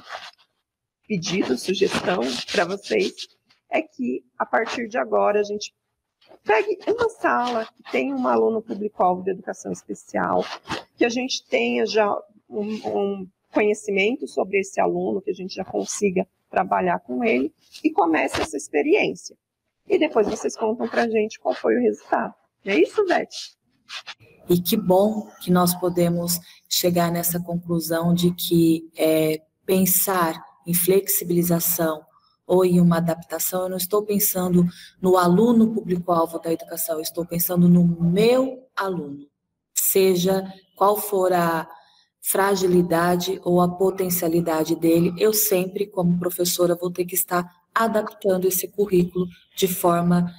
pedido, sugestão para vocês é que, a partir de agora, a gente pegue uma sala que tem um aluno público-alvo de educação especial, que a gente tenha já um conhecimento sobre esse aluno, que a gente já consiga trabalhar com ele, e comece essa experiência. E depois vocês contam para a gente qual foi o resultado. É isso, Beth? E que bom que nós podemos chegar nessa conclusão de que pensar em flexibilização ou em uma adaptação, eu não estou pensando no aluno público-alvo da educação, eu estou pensando no meu aluno, seja qual for a fragilidade ou a potencialidade dele, eu sempre, como professora, vou ter que estar adaptando esse currículo de forma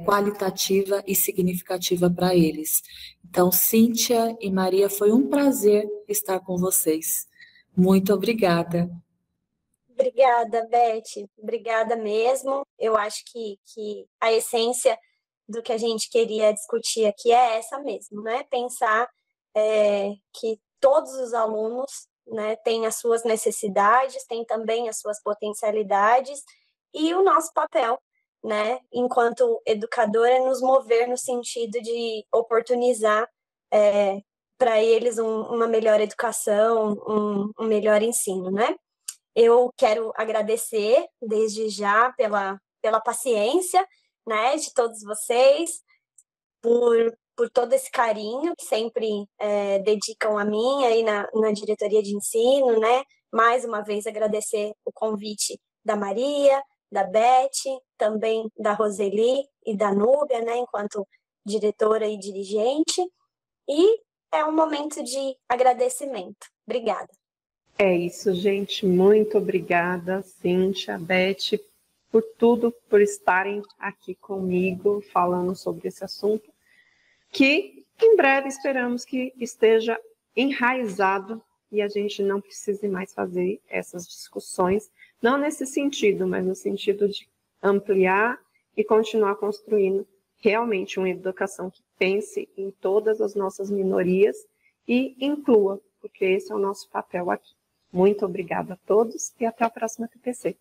qualitativa e significativa para eles. Então, Cíntia e Maria, foi um prazer estar com vocês. Muito obrigada. Obrigada, Beth. Obrigada mesmo. Eu acho que a essência do que a gente queria discutir aqui é essa mesmo, né? Pensar que todos os alunos, né, têm as suas necessidades, têm também as suas potencialidades, e o nosso papel, né, enquanto educador, é nos mover no sentido de oportunizar para eles uma melhor educação, um melhor ensino, né? Eu quero agradecer desde já pela paciência, né, de todos vocês, por todo esse carinho que sempre dedicam a mim aí na diretoria de ensino, né? Mais uma vez agradecer o convite da Maria, da Beth, também da Roseli e da Núbia, né? Enquanto diretora e dirigente. E é um momento de agradecimento. Obrigada. É isso, gente. Muito obrigada, Cíntia, Beth, por tudo, por estarem aqui comigo falando sobre esse assunto, que em breve esperamos que esteja enraizado e a gente não precise mais fazer essas discussões, não nesse sentido, mas no sentido de ampliar e continuar construindo realmente uma educação que pense em todas as nossas minorias e inclua, porque esse é o nosso papel aqui. Muito obrigada a todos e até a próxima TPC.